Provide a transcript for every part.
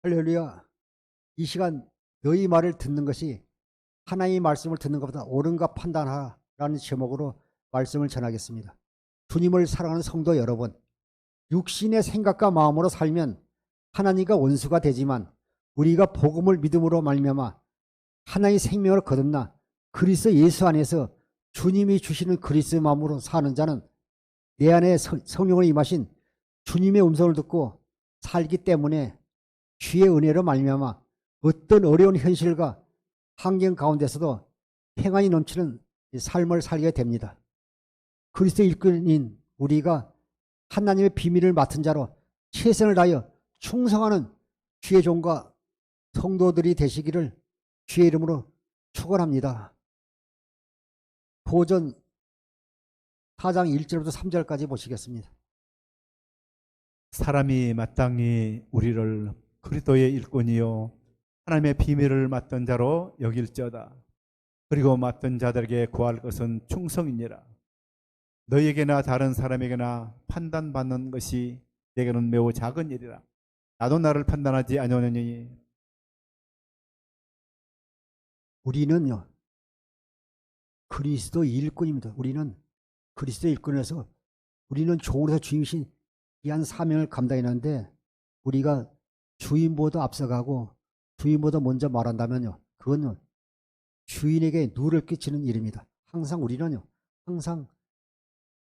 할렐루야. 이 시간 너희 말을 듣는 것이 하나님의 말씀을 듣는 것보다 옳은가 판단하라는 제목으로 말씀을 전하겠습니다. 주님을 사랑하는 성도 여러분, 육신의 생각과 마음으로 살면 하나님과 원수가 되지만 우리가 복음을 믿음으로 말미암아 하나님의 생명을 거듭나 그리스도 예수 안에서 주님이 주시는 그리스도의 마음으로 사는 자는 내 안에 성령으로 임하신 주님의 음성을 듣고 살기 때문에 주의 은혜로 말미암아 어떤 어려운 현실과 환경 가운데서도 평안이 넘치는 삶을 살게 됩니다. 그리스도 일꾼인 우리가 하나님의 비밀을 맡은 자로 최선을 다하여 충성하는 주의 종과 성도들이 되시기를 주의 이름으로 축원합니다. 고전 4장 1절부터 3절까지 보시겠습니다. 사람이 마땅히 우리를 그리스도의 일꾼이요 하나님의 비밀을 맡던 자로 여길지어다. 그리고 맡던 자들에게 구할 것은 충성이니라. 너희에게나 다른 사람에게나 판단받는 것이 내게는 매우 작은 일이라. 나도 나를 판단하지 아니하느니. 우리는요 그리스도 일꾼입니다. 우리는 그리스도 일꾼에서 우리는 종으로서 주임신 귀한 사명을 감당했는데 우리가 주인보다 앞서가고 주인보다 먼저 말한다면요 그건 주인에게 누를 끼치는 일입니다. 항상 우리는요 항상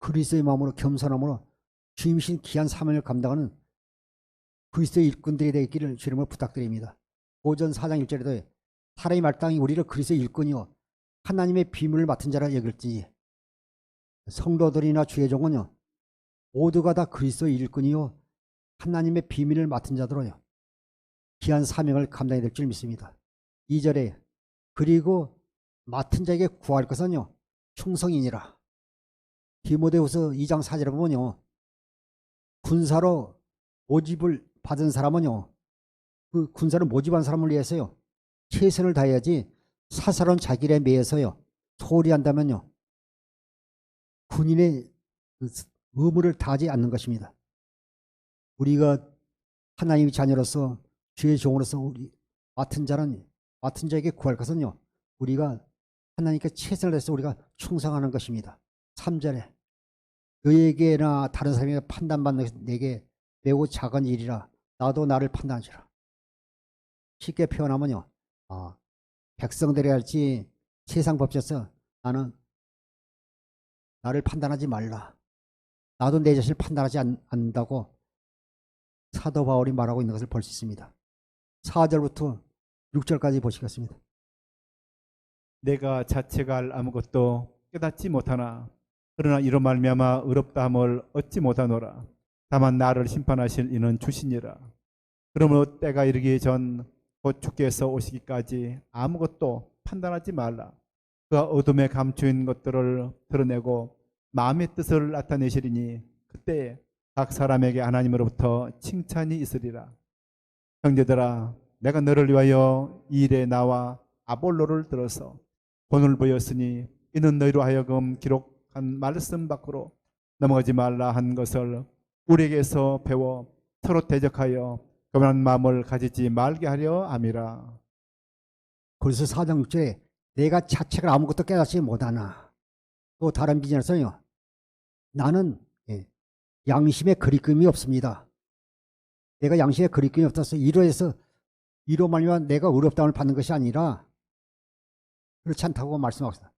그리스도의 마음으로 겸손함으로 주임신 귀한 사명을 감당하는 그리스도의 일꾼들이 되기를 주님을 부탁드립니다. 고전 4장 1절에도 사람이 마땅히 우리를 그리스도의 일꾼이요 하나님의 비밀을 맡은 자라 여길지. 성도들이나 주의 종은요 모두가 다 그리스도의 일꾼이요 하나님의 비밀을 맡은 자들로요 귀한 사명을 감당해야 될 줄 믿습니다. 2절에 그리고 맡은 자에게 구할 것은요 충성이니라. 디모데후서 2장 4절에 보면요 군사로 모집을 받은 사람은요 그 군사를 모집한 사람을 위해서요 최선을 다해야지 사사로운 자기 일에 매여서요 소홀히 한다면요 군인의 의무를 다하지 않는 것입니다. 우리가 하나님의 자녀로서 주의 종으로서 우리 맡은 자에게 구할 것은요 우리가 하나님께 최선을 다해서 우리가 충성하는 것입니다. 3절에 너에게나 다른 사람에게 판단받는 것이 내게 매우 작은 일이라 나도 나를 판단하지라. 쉽게 표현하면요 백성들이 할지 세상 법에서 나는 나를 판단하지 말라. 나도 내 자신을 판단하지 않는다고 사도 바울이 말하고 있는 것을 볼 수 있습니다. 4절부터 6절까지 보시겠습니다. 내가 자체가 할 아무것도 깨닫지 못하나 그러나 이로 말미암아 의롭다함을 얻지 못하노라. 다만 나를 심판하실 이는 주시니라. 그러므로 때가 이르기 전 곧 주께서 오시기까지 아무것도 판단하지 말라. 그가 어둠에 감추인 것들을 드러내고 마음의 뜻을 나타내시리니 그때에 각 사람에게 하나님으로부터 칭찬이 있으리라. 형제들아, 내가 너를 위하여 이 일에 나와 아볼로를 들어서 본을 보였으니 이는 너희로 하여금 기록한 말씀 밖으로 넘어가지 말라 한 것을 우리에게서 배워 서로 대적하여 교만한 마음을 가지지 말게 하려 함이라. 그래서 4장 6절에 내가 자체가 아무것도 깨닫지 못하나. 또 다른 비전에서요 나는 양심에 거리낌이 없습니다. 내가 양심에 거리낌이 없어서 이로 말미암아 내가 의롭다함을 받는 것이 아니라 그렇지 않다고 말씀하고 있습니다.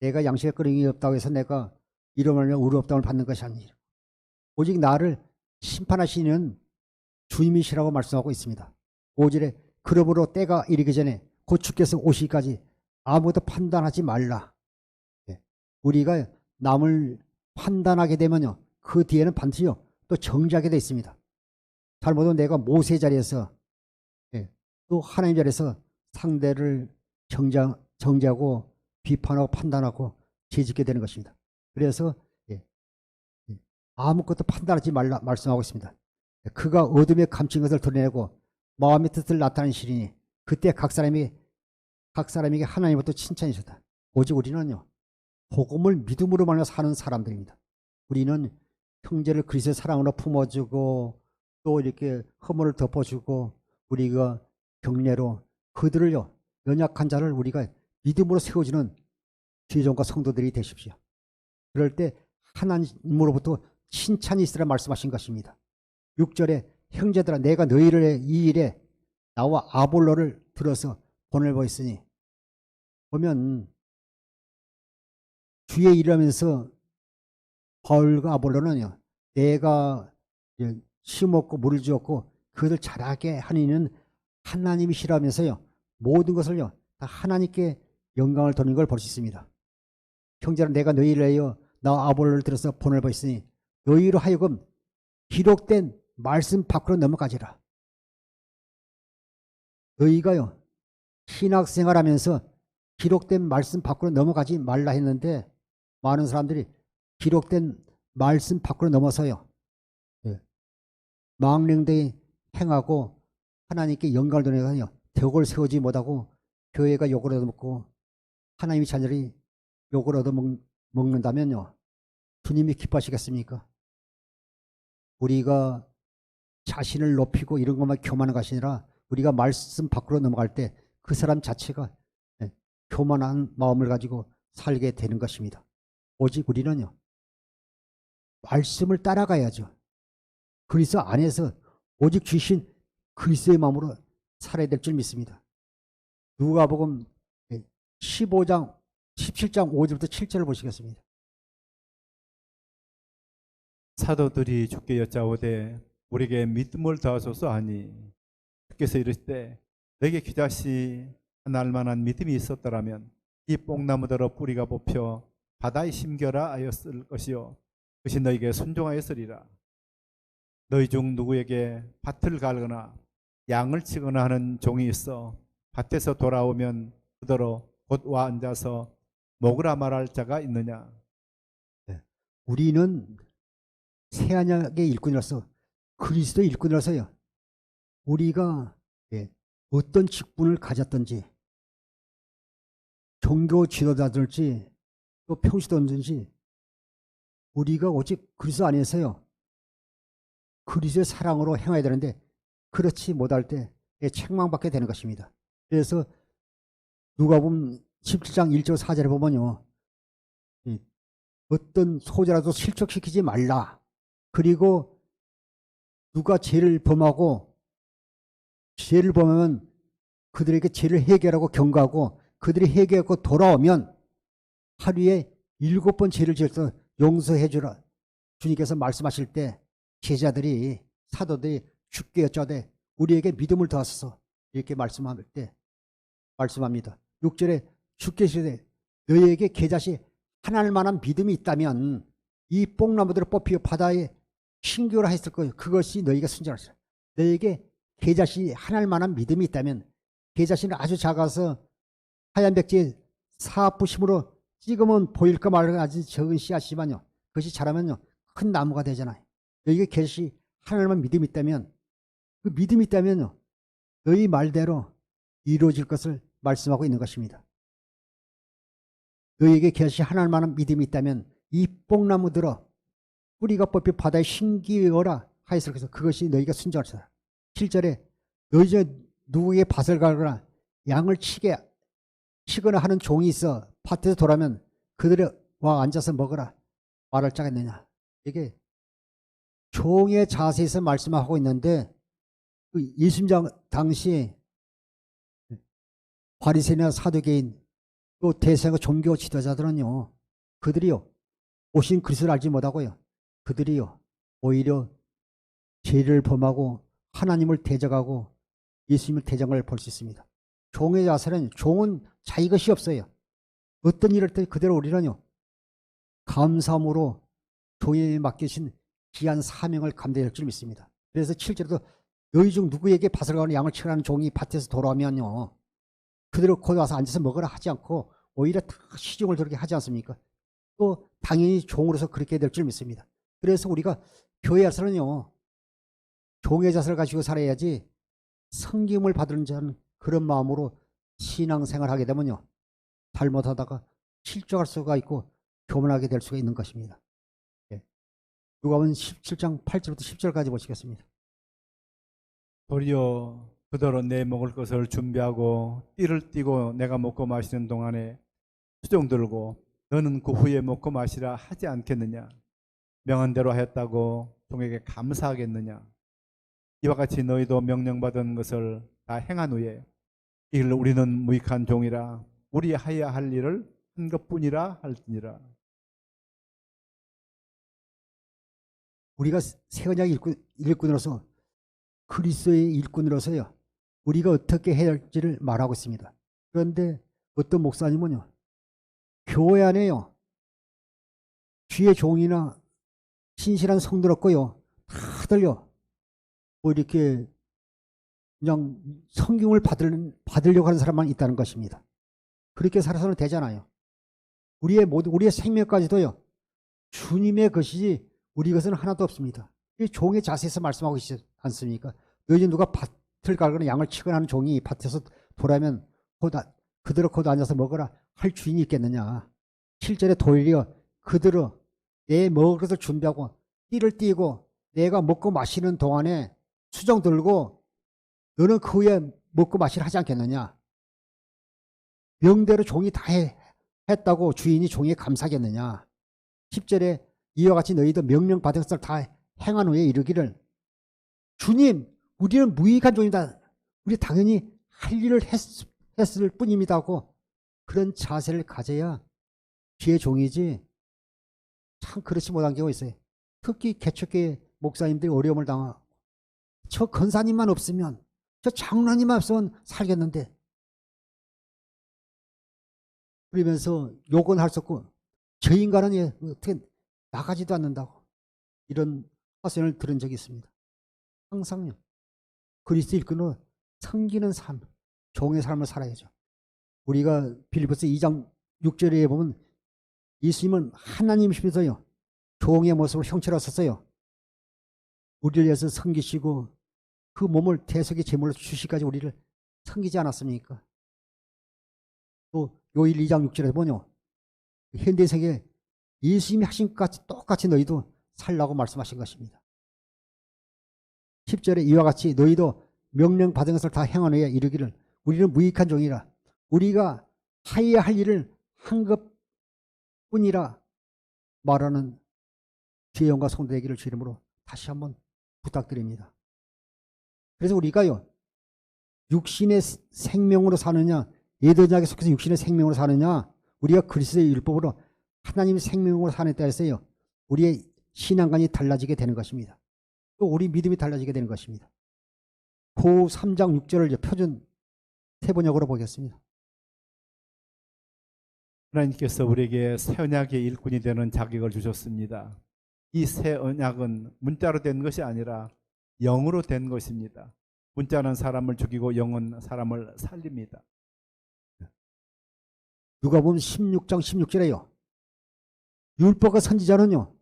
내가 양심에 거리낌이 없다고 해서 내가 이로 말미암아 의롭다함을 받는 것이 아니라 오직 나를 심판하시는 주님이시라고 말씀하고 있습니다. 5절에 그러므로 때가 이르기 전에 곧 주께서 오시기까지 아무것도 판단하지 말라. 우리가 남을 판단하게 되면요 그 뒤에는 반드시요 또 정죄하게 되어 있습니다. 잘못하면 내가 모세 자리에서 또 하나님 자리에서 상대를 정죄하고 비판하고 판단하고 죄짓게 되는 것입니다. 그래서 아무것도 판단하지 말라 말씀하고 있습니다. 그가 어둠에 감춘 것을 드러내고 마음의 뜻을 나타내시리니 그때 각 사람에게 하나님부터 칭찬이셨다. 오직 우리는요 복음을 믿음으로 말며 사는 사람들입니다. 우리는 형제를 그리스도의 사랑으로 품어주고 또 이렇게 허물을 덮어주고 우리가 경례로 그들을요, 연약한 자를 우리가 믿음으로 세워주는 지종과 성도들이 되십시오. 그럴 때 하나님으로부터 칭찬이 있으라 말씀하신 것입니다. 6절에 형제들아 내가 너희를 이 일에 나와 아볼로를 들어서 보내보았으니, 보면 주의 일을 하면서 바울과 아볼로는요, 내가 심었고 물을 주었고 그것을 자라게 하는 이는 하나님이시라면서요, 모든 것을요 다 하나님께 영광을 돌리는 걸 볼 수 있습니다. 형제는 내가 너희를 위하여 나 아볼로를 들어서 보내보았으니 너희로 하여금 기록된 말씀 밖으로 넘어가지라. 너희가요 신학생활하면서 기록된 말씀 밖으로 넘어가지 말라 했는데, 많은 사람들이 기록된 말씀 밖으로 넘어서요 망령되이 행하고 하나님께 영광을 돌리거든요, 덕을 세우지 못하고 교회가 욕을 얻어먹고 하나님의 자녀들이 욕을 얻어먹는다면요, 주님이 기뻐하시겠습니까? 우리가 자신을 높이고 이런 것만 교만한 것이 아니라 우리가 말씀 밖으로 넘어갈 때 그 사람 자체가 교만한 마음을 가지고 살게 되는 것입니다. 오직 우리는요 말씀을 따라가야죠. 그리스도 안에서 오직 주신 그리스도의 마음으로 살아야 될 줄 믿습니다. 누가복음 15장 17장 5절부터 7절을 보시겠습니다. 사도들이 주께 여짜오되 우리에게 믿음을 더하소서 하니, 주께서 이르시되 너에게 귀다시 하날 만한 믿음이 있었더라면 이 뽕나무더러 뿌리가 뽑혀 바다에 심겨라 하였을 것이요 그것이 너에게 순종하였으리라. 너희 중 누구에게 밭을 갈거나 양을 치거나 하는 종이 있어 밭에서 돌아오면 그더러 곧 와 앉아서 먹으라 말할 자가 있느냐. 우리는 새언약의 일꾼이라서, 그리스도의 일꾼이라서요, 우리가 어떤 직분을 가졌든지, 종교 지도자들지 또 평시도든지, 우리가 오직 그리스도 안에서요 그리스도의 사랑으로 행해야 되는데, 그렇지 못할 때 책망받게 되는 것입니다. 그래서 누가복음 17장 1절 4절에 보면요, 어떤 소재라도 실족시키지 말라. 그리고 누가 죄를 범하고 죄를 범하면 그들에게 죄를 해결하고 경고하고, 그들이 해결하고 돌아오면 하루에 7번 죄를 지어서 용서해 주라. 주님께서 말씀하실 때 제자들이, 사도들이 주께 여짜되 우리에게 믿음을 더하소서 이렇게 말씀할 때 말씀합니다. 6절에 주께서 너희에게 계자시 하나님 만한 믿음이 있다면 이 뽕나무들을 뽑히어 바다에 신교라 했을 거예요. 그것이 너희가 순전하시라. 너희에게 계자시 하나님 만한 믿음이 있다면, 계자시는 아주 작아서 하얀 백지에 사부심으로 찍으면 보일까 말까 아주 적은 씨앗이지만요, 그것이 자라면요 큰 나무가 되잖아요. 너희에게 계자시 하나님만 믿음이 있다면, 그 믿음이 있다면요 너희 말대로 이루어질 것을 말씀하고 있는 것입니다. 너희에게 계자시 하나님만한 믿음이 있다면 이 뽕나무들어 뿌리가 뽑혀 바다에 심기어라 하였을 것이서 그것이 너희가 순종하리라. 7절에 너희 중에 누구에게 밭을 갈거나 양을 치거나 하는 종이 있어 밭에서 돌아면 그들의 와 앉아서 먹으라 말할 자가 있느냐. 이게 종의 자세에서 말씀하고 있는데, 그 예수님 당시 바리새인이나 사두개인 또 대세가 종교 지도자들은요, 그들이요 오신 그리스도를 알지 못하고요, 그들이요 오히려 죄를 범하고 하나님을 대적하고 예수님을 대적한 걸 볼 수 있습니다. 종의 자세는, 종은 자기 것이 없어요. 어떤 일을 때 그대로 우리는요 감사함으로 종에 맡기신 귀한 사명을 감당할 줄 믿습니다. 그래서 7절에도 너희 중 누구에게 밭을 가거나 양을 치라는 종이 밭에서 돌아오면요 그대로 곧 와서 앉아서 먹으라 하지 않고 오히려 다 시중을 그렇게 하지 않습니까? 또 당연히 종으로서 그렇게 될 줄 믿습니다. 그래서 우리가 교회에서는요 종의 자세를 가지고 살아야지, 섬김을 받는 자는 그런 마음으로 신앙생활을 하게 되면요 잘못하다가 실족할 수가 있고 교만하게 될 수가 있는 것입니다. 누가복음 17장 8절부터 10절까지 보시겠습니다. 도리어 그대로 내 먹을 것을 준비하고 띠를 띠고 내가 먹고 마시는 동안에 수종 들고 너는 그 후에 먹고 마시라 하지 않겠느냐? 명한 대로 하였다고 종에게 감사하겠느냐? 이와 같이 너희도 명령받은 것을 다 행한 후에 이를 우리는 무익한 종이라 우리 하여야 할 일을 한 것뿐이라 할지니라. 우리가 새 언약 일꾼으로서 그리스도의 일꾼으로서요. 우리가 어떻게 해야 할지를 말하고 있습니다. 그런데 어떤 목사님은요. 교회 안에요. 주의 종이나 신실한 성도를 없고요. 다들요. 뭐 이렇게 그냥 성경을 받으려고 하는 사람만 있다는 것입니다. 그렇게 살아서는 되잖아요. 우리의 생명까지도요. 주님의 것이지 우리 것은 하나도 없습니다. 이 종의 자세에서 말씀하고 있지 않습니까? 너희 누가 밭을 갈거나 양을 치거나 하는 종이 밭에서 돌아면 그대로 곧 앉아서 먹어라 할 주인이 있겠느냐. 7절에 도리어 그대로 내 먹을 것을 준비하고 띠를 띠고 내가 먹고 마시는 동안에 수정 들고 너는 그 후에 먹고 마시라 하지 않겠느냐. 명대로 종이 다 했다고 주인이 종에 감사하겠느냐. 10절에 이와 같이 너희도 명령받은 것을 다 행한 후에 이르기를 주님 우리는 무익한 종이다. 우리 당연히 할 일을 했을 뿐입니다 하고 그런 자세를 가져야 주의 종이지. 참 그렇지 못한 경우가 있어요. 특히 개척교회 목사님들이 어려움을 당하고 저 권사님만 없으면 저 장로님만 없으면 살겠는데 그러면서 욕은 할 수 없고 저 인간은 어떻게 나가지도 않는다고 이런 화선을 들은 적이 있습니다. 항상요. 그리스도 일꾼으로 섬기는 삶, 종의 삶을 살아야죠. 우리가 빌립보서 2장 6절에 보면 예수님은 하나님이시면서요. 종의 모습으로 형체로섰어요. 우리를 위해서 섬기시고 그 몸을 대속의 제물로 주시기까지 우리를 섬기지 않았습니까? 또 요일 2장 6절에 보면요. 현대 세계에 예수님이 하신 것 같이 똑같이 너희도 살라고 말씀하신 것입니다. 10절에 이와 같이 너희도 명령 받은 것을 다 행한 후에 이르기를 우리는 무익한 종이라 우리가 하여야 할 일을 한 것뿐이라 말하는 주의 영과 성도 되기를 주 이름으로 다시 한번 부탁드립니다. 그래서 우리가요. 육신의 생명으로 사느냐 예언자에게 속해서 육신의 생명으로 사느냐 우리가 그리스도의 율법으로 하나님의 생명으로 사는 때에서요. 우리의 신앙관이 달라지게 되는 것입니다. 또 우리 믿음이 달라지게 되는 것입니다. 고 3장 6절을 표준 세번역으로 보겠습니다. 하나님께서 우리에게 새 언약의 일꾼이 되는 자격을 주셨습니다. 이 새 언약은 문자로 된 것이 아니라 영으로 된 것입니다. 문자는 사람을 죽이고 영은 사람을 살립니다. 누가 보면 16장 16절에요. 율법과 선지자는요.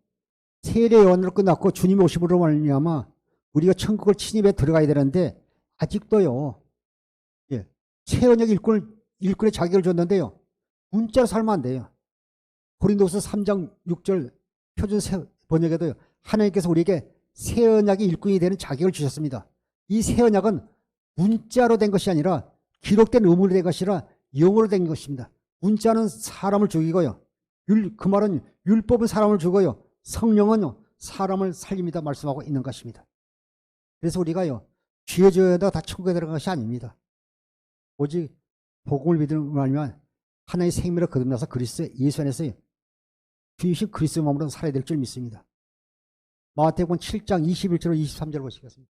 세례 요한으로 끝났고 주님의 오심으로 말미암아 우리가 천국을 침입해 들어가야 되는데 아직도요. 새 언약 일꾼의 자격을 줬는데요. 문자로 살면 안 돼요. 고린도서 3장 6절 표준 번역에도요. 하나님께서 우리에게 새 언약의 일꾼이 되는 자격을 주셨습니다. 이 새 언약은 문자로 된 것이 아니라 기록된 의문으로 된 것이 아니라 영어로 된 것입니다. 문자는 사람을 죽이고요. 그 말은 율법은 사람을 죽어요. 성령은 사람을 살립니다. 말씀하고 있는 것입니다. 그래서 우리가요. 죄 지어다 다 천국에 들어간 것이 아닙니다. 오직 복음을 믿는 말이면 하나의 생명을 거듭나서 그리스도 예수 안에서 주이신 그리스도 몸으로 살아야 될 줄 믿습니다. 마태복음 7장 21절 23절 보시겠습니다.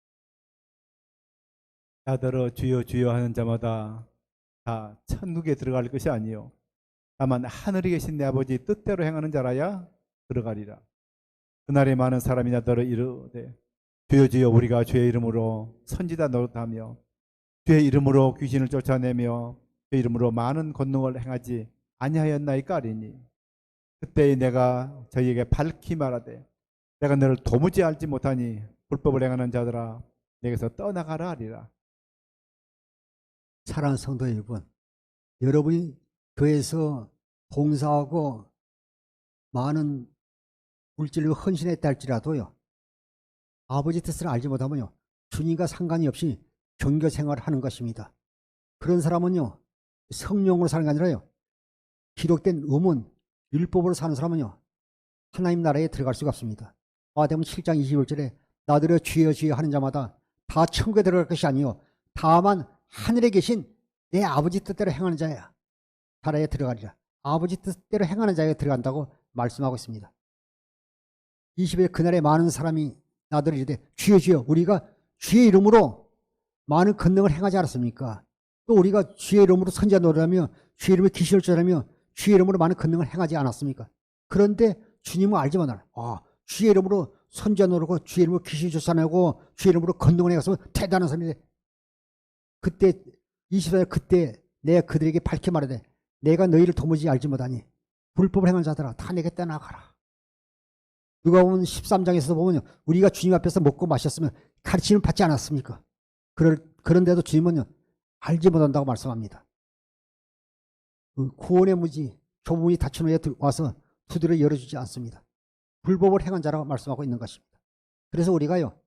나더러 주여 주여 하는 자마다 다 천국에 들어갈 것이 아니요 다만 하늘에 계신 내 아버지 뜻대로 행하는 자라야 들어가리라. 그날에 많은 사람이 나더러 이르되 주여 주여 우리가 주의 이름으로 선지자 노릇하며 주의 이름으로 귀신을 쫓아내며 주의 이름으로 많은 권능을 행하지 아니하였나이까 하리니 그때 내가 저희에게 밝히 말하되 내가 너를 도무지 알지 못하니 불법을 행하는 자들아 내게서 떠나가라 하리라. 사랑하는 성도 여러분, 여러분이 교회에서 봉사하고 많은 물질로 헌신했다 할지라도요. 아버지 뜻을 알지 못하면요. 주님과 상관이 없이 종교 생활을 하는 것입니다. 그런 사람은요, 성령으로 사는 게 아니라요, 기록된 의문, 율법으로 사는 사람은요, 하나님 나라에 들어갈 수가 없습니다. 마태복음 7장 21절에 나더러 주여 주여 하는 자마다 다 천국에 들어갈 것이 아니요 다만 하늘에 계신 내 아버지 뜻대로 행하는 자야 나라에 들어가리라. 아버지 뜻대로 행하는 자에 들어간다고 말씀하고 있습니다. 20일 그날에 많은 사람이 나더러 이르되 주여 주여 우리가 주의 이름으로 많은 권능을 행하지 않았습니까? 또 우리가 주의 이름으로 선지자 노래하며 주의 이름으로 기술을 전하며 주의 이름으로 많은 권능을 행하지 않았습니까? 그런데 주님은 알지 못하나. 주의 이름으로 선지자 노르고 주의 이름으로 귀신 쫓아내고 주의 이름으로 권능을 해가서 대단한 사람인데 그때 20일 그때 내가 그들에게 밝히 말하되 내가 너희를 도무지 알지 못하니 불법을 행하는 자들아 다 내게 떠나가라. 누가 보면 13장에서 보면 우리가 주님 앞에서 먹고 마셨으면 가르침을 받지 않았습니까? 그런데도 주님은 알지 못한다고 말씀합니다. 그 구원의 무지 좁은 닫힌 후에 와서 두드려 열어주지 않습니다. 불법을 행한 자라고 말씀하고 있는 것입니다. 그래서 우리가요,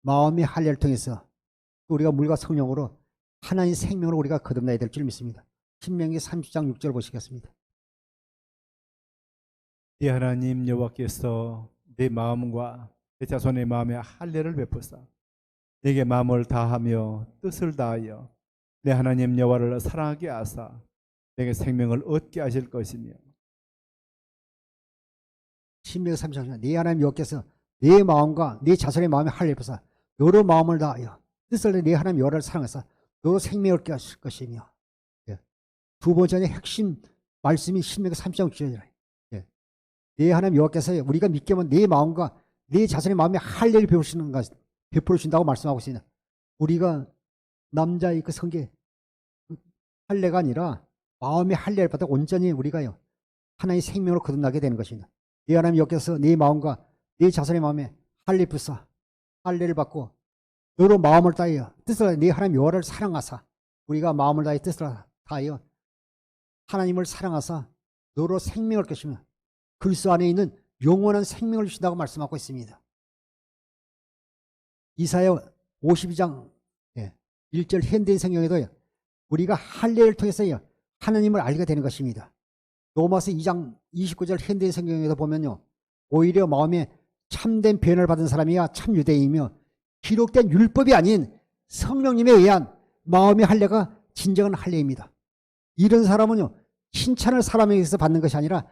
마음의 할례를 통해서 우리가 물과 성령으로 하나님 생명으로 우리가 거듭나야 될 줄 믿습니다. 신명기 30장 6절 보시겠습니다. 네 하나님 여호와께서 내 마음과 내 자손의 마음에 할례를 베푸사 내게 마음을 다하며 뜻을 다하여 내 하나님 여호와를 사랑하게 하사 내게 생명을 얻게 하실 것이며. 신명기 30장 네 하나님 여호와께서 내 마음과 네 자손의 마음에 할례를 베푸사 여러 마음을 다하여 뜻을 내 하나님 여호와를 사랑하사 너로 생명을 얻게 하실 것이며. 두 번째 핵심 말씀이 신명기 30장 6절이라. 내 하나님 여호와께서 우리가 믿게 하면 내 마음과 내 자손의 마음에 할례를 베풀어 준다고 말씀하고 있습니다. 우리가 남자의 그 성계 할례가 아니라 마음의 할례를 받아 온전히 우리가요 하나의 생명으로 거듭나게 되는 것입니다. 내 하나님 여호와께서 내 마음과 내 자손의 마음에 할례 부사 할례를 받고 너로 마음을 다하여 뜻을 다하여 내 하나님 여호와를 사랑하사 우리가 마음을 다하여 뜻을 다하여 하나님을 사랑하사 너로 생명을 것이며 그리스도 안에 있는 영원한 생명을 주신다고 말씀하고 있습니다. 이사야 52장 1절 현대인 성경에도 우리가 할례를 통해서 하나님을 알게 되는 것입니다. 로마서 2장 29절 현대인 성경에도 보면요. 오히려 마음에 참된 변화를 받은 사람이야 참 유대인이며 기록된 율법이 아닌 성령님에 의한 마음의 할례가 진정한 할례입니다. 이런 사람은요. 칭찬을 사람에게서 받는 것이 아니라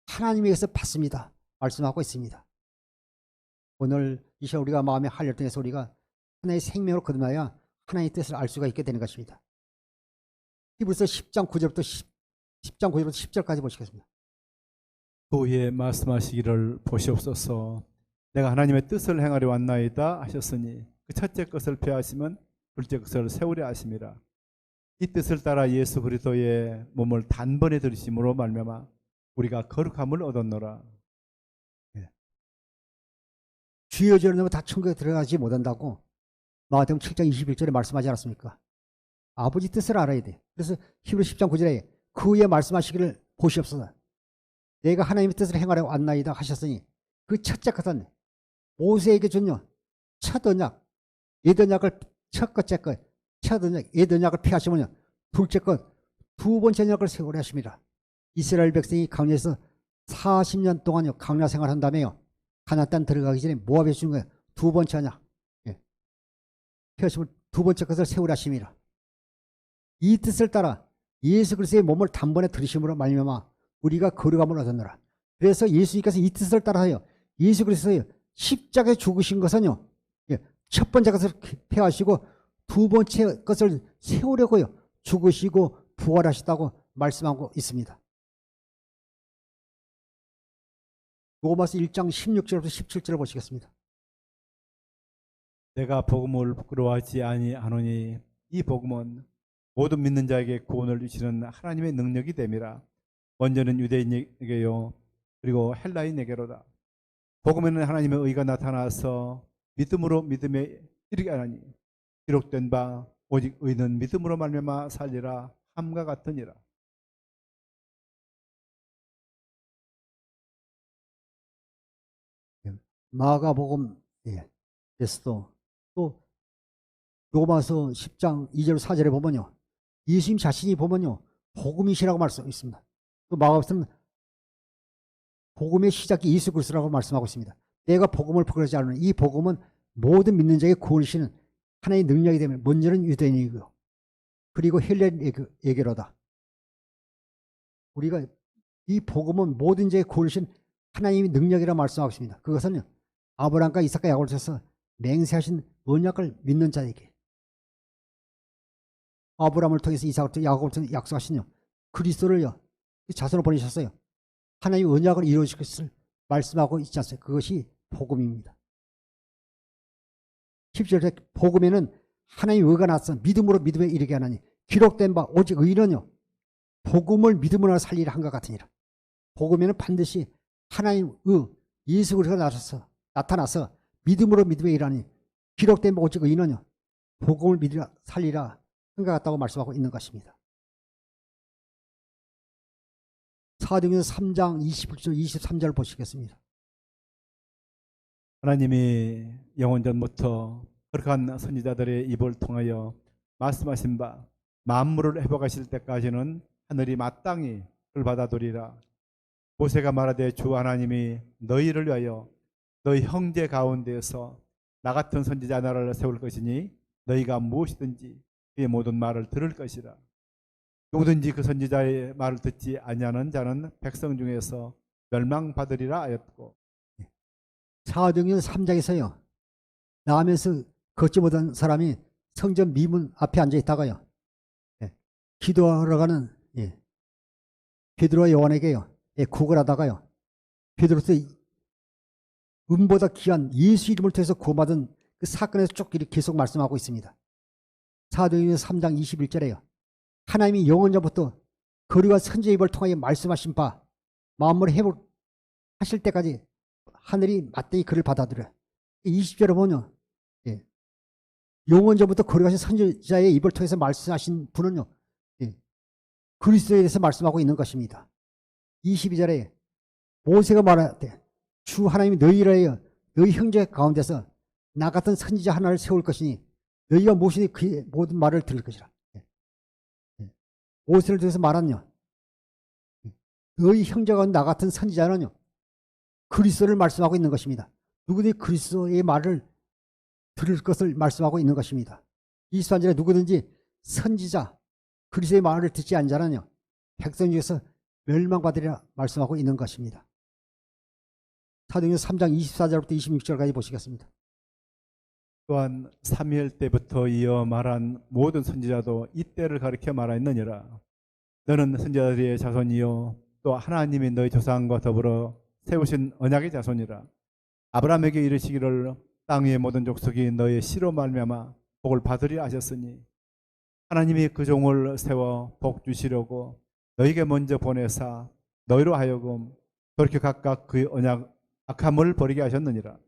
하나님에게서 받습니다. 말씀하고 있습니다. 오늘 이 시간 우리가 마음의 할례를 통해서 우리가 하나의 생명으로 거듭나야 하나님의 뜻을 알 수가 있게 되는 것입니다. 히브리서 10장 9절부터 10장 9절부터 10절까지 보시겠습니다. 그 후에 말씀하시기를 보시옵소서 내가 하나님의 뜻을 행하려 왔나이다 하셨으니 그 첫째 것을 폐하시면 둘째 것을 세우려 하심이라. 이 뜻을 따라 예수 그리스도의 몸을 단번에 들이심으로 말미암아 우리가 거룩함을 얻었노라. 주여 주여 너무 다 천국에 들어가지 못한다고 마태복음 7장 21절에 말씀하지 않았습니까? 아버지 뜻을 알아야 돼. 그래서 히브리 10장 9절에 그 후에 말씀하시기를 보시옵소서 내가 하나님의 뜻을 행하려 왔나이다 하셨으니 그 첫째 것은 모세에게 준요 첫 언약 옛 언약을 첫 것째 첫 언약 옛 언약을 피하시면요 둘째 것 두 번째 언약을 세우려 하십니다. 이스라엘 백성이 강야에서 40년 동안요 강야 생활한 다음에요 가나안 땅 들어가기 전에 모압에 준 거예요. 두 번째 언약 피하시면 두 번째 것을 세우려 하십니다. 이 뜻을 따라 예수 그리스도의 몸을 단번에 들이심으로 말미암아 우리가 거룩함을 얻었노라. 그래서 예수님께서 이 뜻을 따라서요 예수 그리스도의 십자가에 죽으신 것은요 첫 번째 것을 폐하시고 두 번째 것을 세우려고요 죽으시고 부활하셨다고 말씀하고 있습니다. 로마서 1장 16절부터 17절을 보시겠습니다. 내가 복음을 부끄러워하지 아니하노니 이 복음은 모든 믿는 자에게 구원을 주시는 하나님의 능력이 됨이라. 먼저는 유대인에게요 그리고 헬라인에게로다. 복음에는 하나님의 의가 나타나서 믿음으로 믿음에 이르게 하나니 기록된 바 오직 의는 믿음으로 말미암아 살리라 함과 같으니라. 마가복음 에서도 또 로마서 10장 2절 4절에 보면요. 예수님 자신이 보면요. 복음이시라고 말씀했습니다. 또 마가복음은 복음의 시작이 예수 그리스도라고 말씀하고 있습니다. 내가 복음을 포기하지 않으면 이 복음은 모든 믿는 자에게 구원이시는 하나님의 능력이 되면 먼저는 유대인이고요. 그리고 헬렌에게로다. 우리가 이 복음은 모든 자에게 구원이신 하나님의 능력이라고 말씀하고 있습니다. 그것은 아브라함과 이삭과 야곱을 통해서 맹세하신 언약을 믿는 자에게, 아브라함을 통해서 이삭을 통해서 야곱을 통해서 약속하신 그리스도를요 자손을 보내셨어요. 하나님의 언약을 이루어질 것을 말씀하고 있지 않습니까? 그것이 복음입니다. 10절에 복음에는 하나님의 의가 나서 믿음으로 믿음에 이르게 하나니 기록된 바 오직 의는요 복음을 믿음으로 살리라 한 것 같으니라. 복음에는 반드시 하나님의 예수 그리스도가 나타나서 믿음으로 믿음에 이르하니 기록된 바 오직 의는요 복음을 믿으라 살리라 한 것 같다고 말씀하고 있는 것입니다. 사도행전 3장 21절 23절 보시겠습니다. 하나님이 영원전부터 거룩한 선지자들의 입을 통하여 말씀하신 바 만물을 회복하실 때까지는 하늘이 마땅히 그를 받아들이라. 모세가 말하되 주 하나님이 너희를 위하여 너희 형제 가운데에서 나 같은 선지자 나라를 세울 것이니 너희가 무엇이든지 그의 모든 말을 들을 것이라. 누구든지 그 선지자의 말을 듣지 아니하는 자는 백성 중에서 멸망받으리라 하였고, 사도행전 3장에서요 나가면서 걷지 못한 사람이 성전 미문 앞에 앉아 있다가요 기도하러 가는 베드로와 요한에게요 구걸하다가요 베드로서 은보다 귀한 예수 이름을 통해서 구원받은 그 사건에서 쭉 이렇게 계속 말씀하고 있습니다. 사도행전 3장 21절에요 하나님이 영원전부터 거룩한 선지자의 입을 통하여 말씀하신 바 만물을 회복하실 때까지 하늘이 마땅히 그를 받아들여. 20절에 보면요 영원전부터 거룩하신 선지자의 입을 통해서 말씀하신 분은요 그리스도에 대해서 말씀하고 있는 것입니다. 22절에 모세가 말하되 주 하나님이 너희를 하여 너희 형제 가운데서 나 같은 선지자 하나를 세울 것이니 너희가 무엇이니 그의 모든 말을 들을 것이라. 모세를 통해서 말하는요 너희 형제가 나 같은 선지자는요 그리스도를 말씀하고 있는 것입니다. 누구든지 그리스도의 말을 들을 것을 말씀하고 있는 것입니다. 23절에 누구든지 선지자 그리스도의 말을 듣지 않은 자는요 백성 중에서 멸망받으리라 말씀하고 있는 것입니다. 사도행전 3장 24절부터 26절까지 보시겠습니다. 또한 사무엘 때부터 이어 말한 모든 선지자도 이때를 가리켜 말하였느니라. 너는 선지자들의 자손이요 또 하나님이 너희 조상과 더불어 세우신 언약의 자손이라. 아브라함에게 이르시기를 땅 위의 모든 족속이 너의 씨로 말미암아 복을 받으리라 하셨으니 하나님이 그 종을 세워 복 주시려고 너희에게 먼저 보내사 너희로 하여금 그렇게 각각 그의 언약 악함을 버리게 하셨느니라.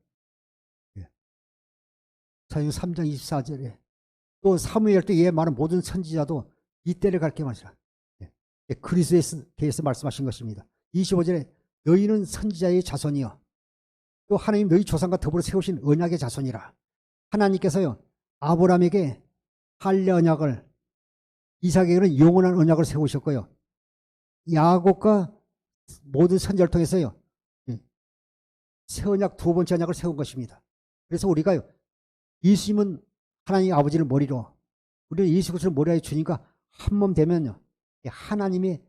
사도행전 3장 24절에 또 사무엘 때 이에 말한 모든 선지자도 이때를 가리켜 말하시라. 그리스도에 대해서 말씀하신 것입니다. 25절에 너희는 선지자의 자손이여 또 하나님 너희 조상과 더불어 세우신 언약의 자손이라. 하나님께서요 아브라함에게 할례 언약을, 이삭에게는 영원한 언약을 세우셨고요 야곱과 모든 선지자를 통해서요 새 언약 두 번째 언약을 세운 것입니다. 그래서 우리가요 예수님은 하나님 아버지를 머리로, 우리는 예수 그리스도를 머리에 주니까 한 몸 되면요 하나님의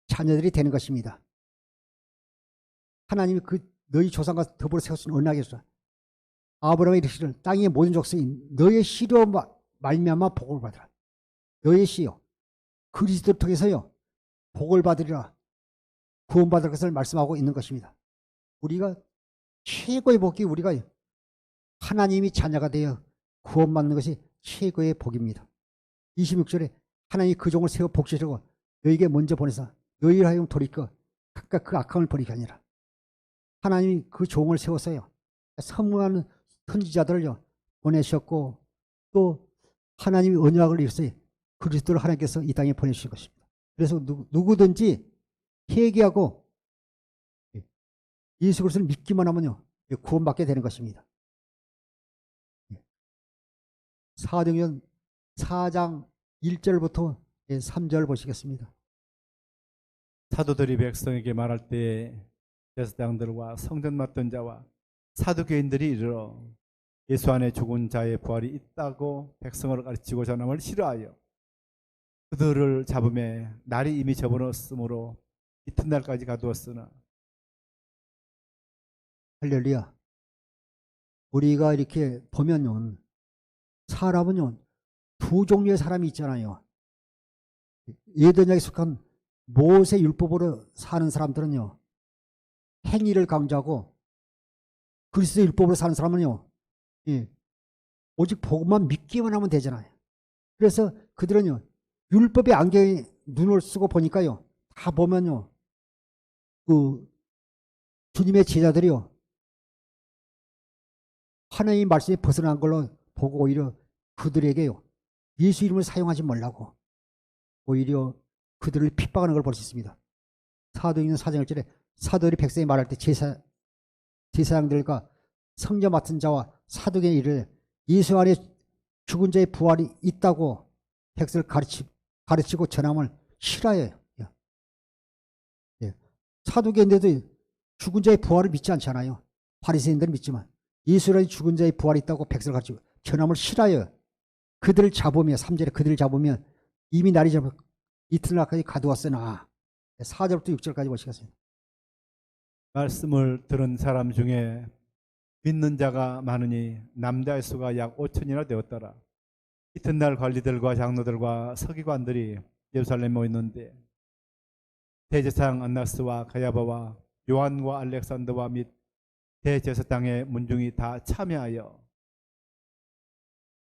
자녀들이 되는 것입니다. 하나님이 그 너희 조상과 더불어 세우신 언약에서 아브라함의 이르시기를 땅의 모든 족속이 너의 씨로 말미암아 복을 받으라. 너의 씨요 그리스도를 통해서요 복을 받으리라, 구원받을 것을 말씀하고 있는 것입니다. 우리가 최고의 복이 우리가 하나님이 자녀가 되어 구원받는 것이 최고의 복입니다. 26절에 하나님이 그 종을 세워 복주시려고 너희에게 먼저 보내사 너희를 하여금 돌이켜 각각 그 악함을 버리게 하니라. 하나님이 그 종을 세웠어요. 선무하는 선지자들을요 보내셨고 또 하나님이 언약을 이루어서 그리스도를 하나님께서 이 땅에 보내주신 것입니다. 그래서 누구든지 회개하고 예수 그리스도를 믿기만 하면요 구원받게 되는 것입니다. 사도행전 4장 1절부터 3절 보시겠습니다. 사도들이 백성에게 말할 때 제사장들과 성전 맡던 자와 사두개인들이 이르러 예수 안에 죽은 자의 부활이 있다고 백성을 가르치고 전함을 싫어하여 그들을 잡음에 날이 이미 접어넣었으므로 이튿날까지 가두었으나. 할렐루야. 우리가 이렇게 보면요, 사람은요 두 종류의 사람이 있잖아요. 예전에 속한 모세 율법으로 사는 사람들은요 행위를 강조하고, 그리스도 율법으로 사는 사람은요 오직 복음만 믿기만 하면 되잖아요. 그래서 그들은요 율법의 안경에 눈을 쓰고 보니까요, 다 보면요 그 주님의 제자들이요 하나님의 말씀에 벗어난 걸로 보고 오히려 그들에게요 예수 이름을 사용하지 말라고 오히려 그들을 핍박하는 걸 볼 수 있습니다. 사도행전 4장 1절에 사도들이 백성이 말할 때 제사장들과 성전 맡은 자와 사도에게 이르되 예수 안에 죽은 자의 부활이 있다고 백성을 가르치고 전함을 싫어해요. 예. 사도계인데도 죽은 자의 부활을 믿지 않잖아요. 바리새인들은 믿지만 예수 안에 죽은 자의 부활이 있다고 백성을 가르치고 전함을 싫어해요. 그들을 잡으면 3절에 그들을 잡으면 이미 날이 잡아 이튿날까지 가두었으나 4절부터 6절까지 보시겠습니다. 말씀을 들은 사람 중에 믿는 자가 많으니 남자의 수가 약 5천이나 되었더라. 이튿날 관리들과 장로들과 서기관들이 예루살렘에 모였는데 대제사장 안나스와 가야바와 요한과 알렉산더와 및 대제사장의 문중이 다 참여하여.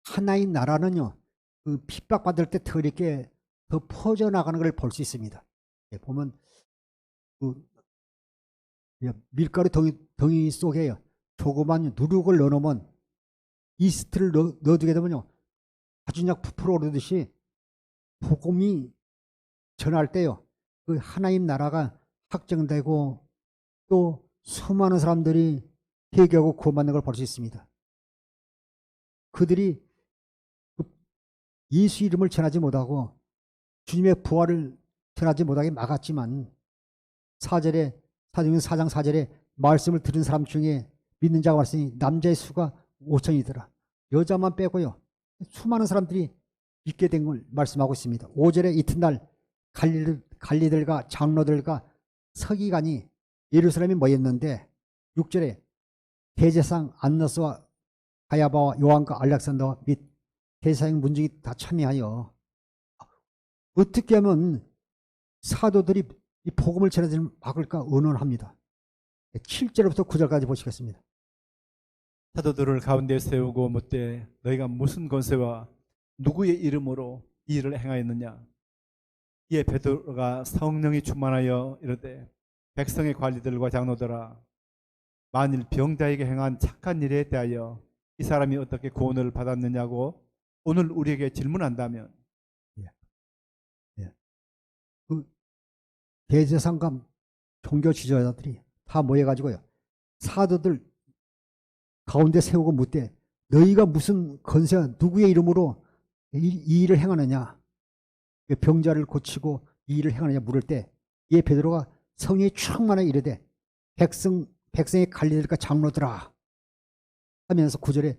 하나의 나라는요 그 핍박받을 때 더 이렇게 더 퍼져나가는 걸 볼 수 있습니다. 보면 그 밀가루 덩이 속에 조그만 누룩을 넣어놓으면 이스트를 넣어두게 되면요 아주 그냥 부풀어 오르듯이 복음이 전할 때요 그 하나님 나라가 확정되고 또 수많은 사람들이 회개하고 구원받는 걸 볼 수 있습니다. 그들이 예수 이름을 전하지 못하고 주님의 부활을 전하지 못하게 막았지만 4절에 사도행전 4장 4절에 말씀을 들은 사람 중에 믿는 자가 왔으니 남자의 수가 5천이더라. 여자만 빼고요 수많은 사람들이 믿게 된 걸 말씀하고 있습니다. 5절에 이튿날 관리들과 장로들과 서기관이 예루살렘에 모였는데 6절에 대제사장 안나스와 가야바와 요한과 알렉산더 및 대사행 문중이 다 참여하여 어떻게 하면 사도들이 이 복음을 전하지 막을까 의논합니다. 7절부터 9절까지 보시겠습니다. 사도들을 가운데 세우고 묻되 너희가 무슨 권세와 누구의 이름으로 이 일을 행하였느냐. 이에 베드로가 성령이 충만하여 이르되 백성의 관리들과 장로들아, 만일 병자에게 행한 착한 일에 대하여 이 사람이 어떻게 구원을 받았느냐고 오늘 우리에게 질문한다면. 그 대제사장과 종교 지도자들이 다 모여가지고요 사도들 가운데 세우고 묻되 너희가 무슨 권세와 누구의 이름으로 이 일을 행하느냐, 병자를 고치고 이 일을 행하느냐 물을 때 이 베드로가 성령이 충만하여 이르되 백성의 관리들과 장로들아 하면서 9절에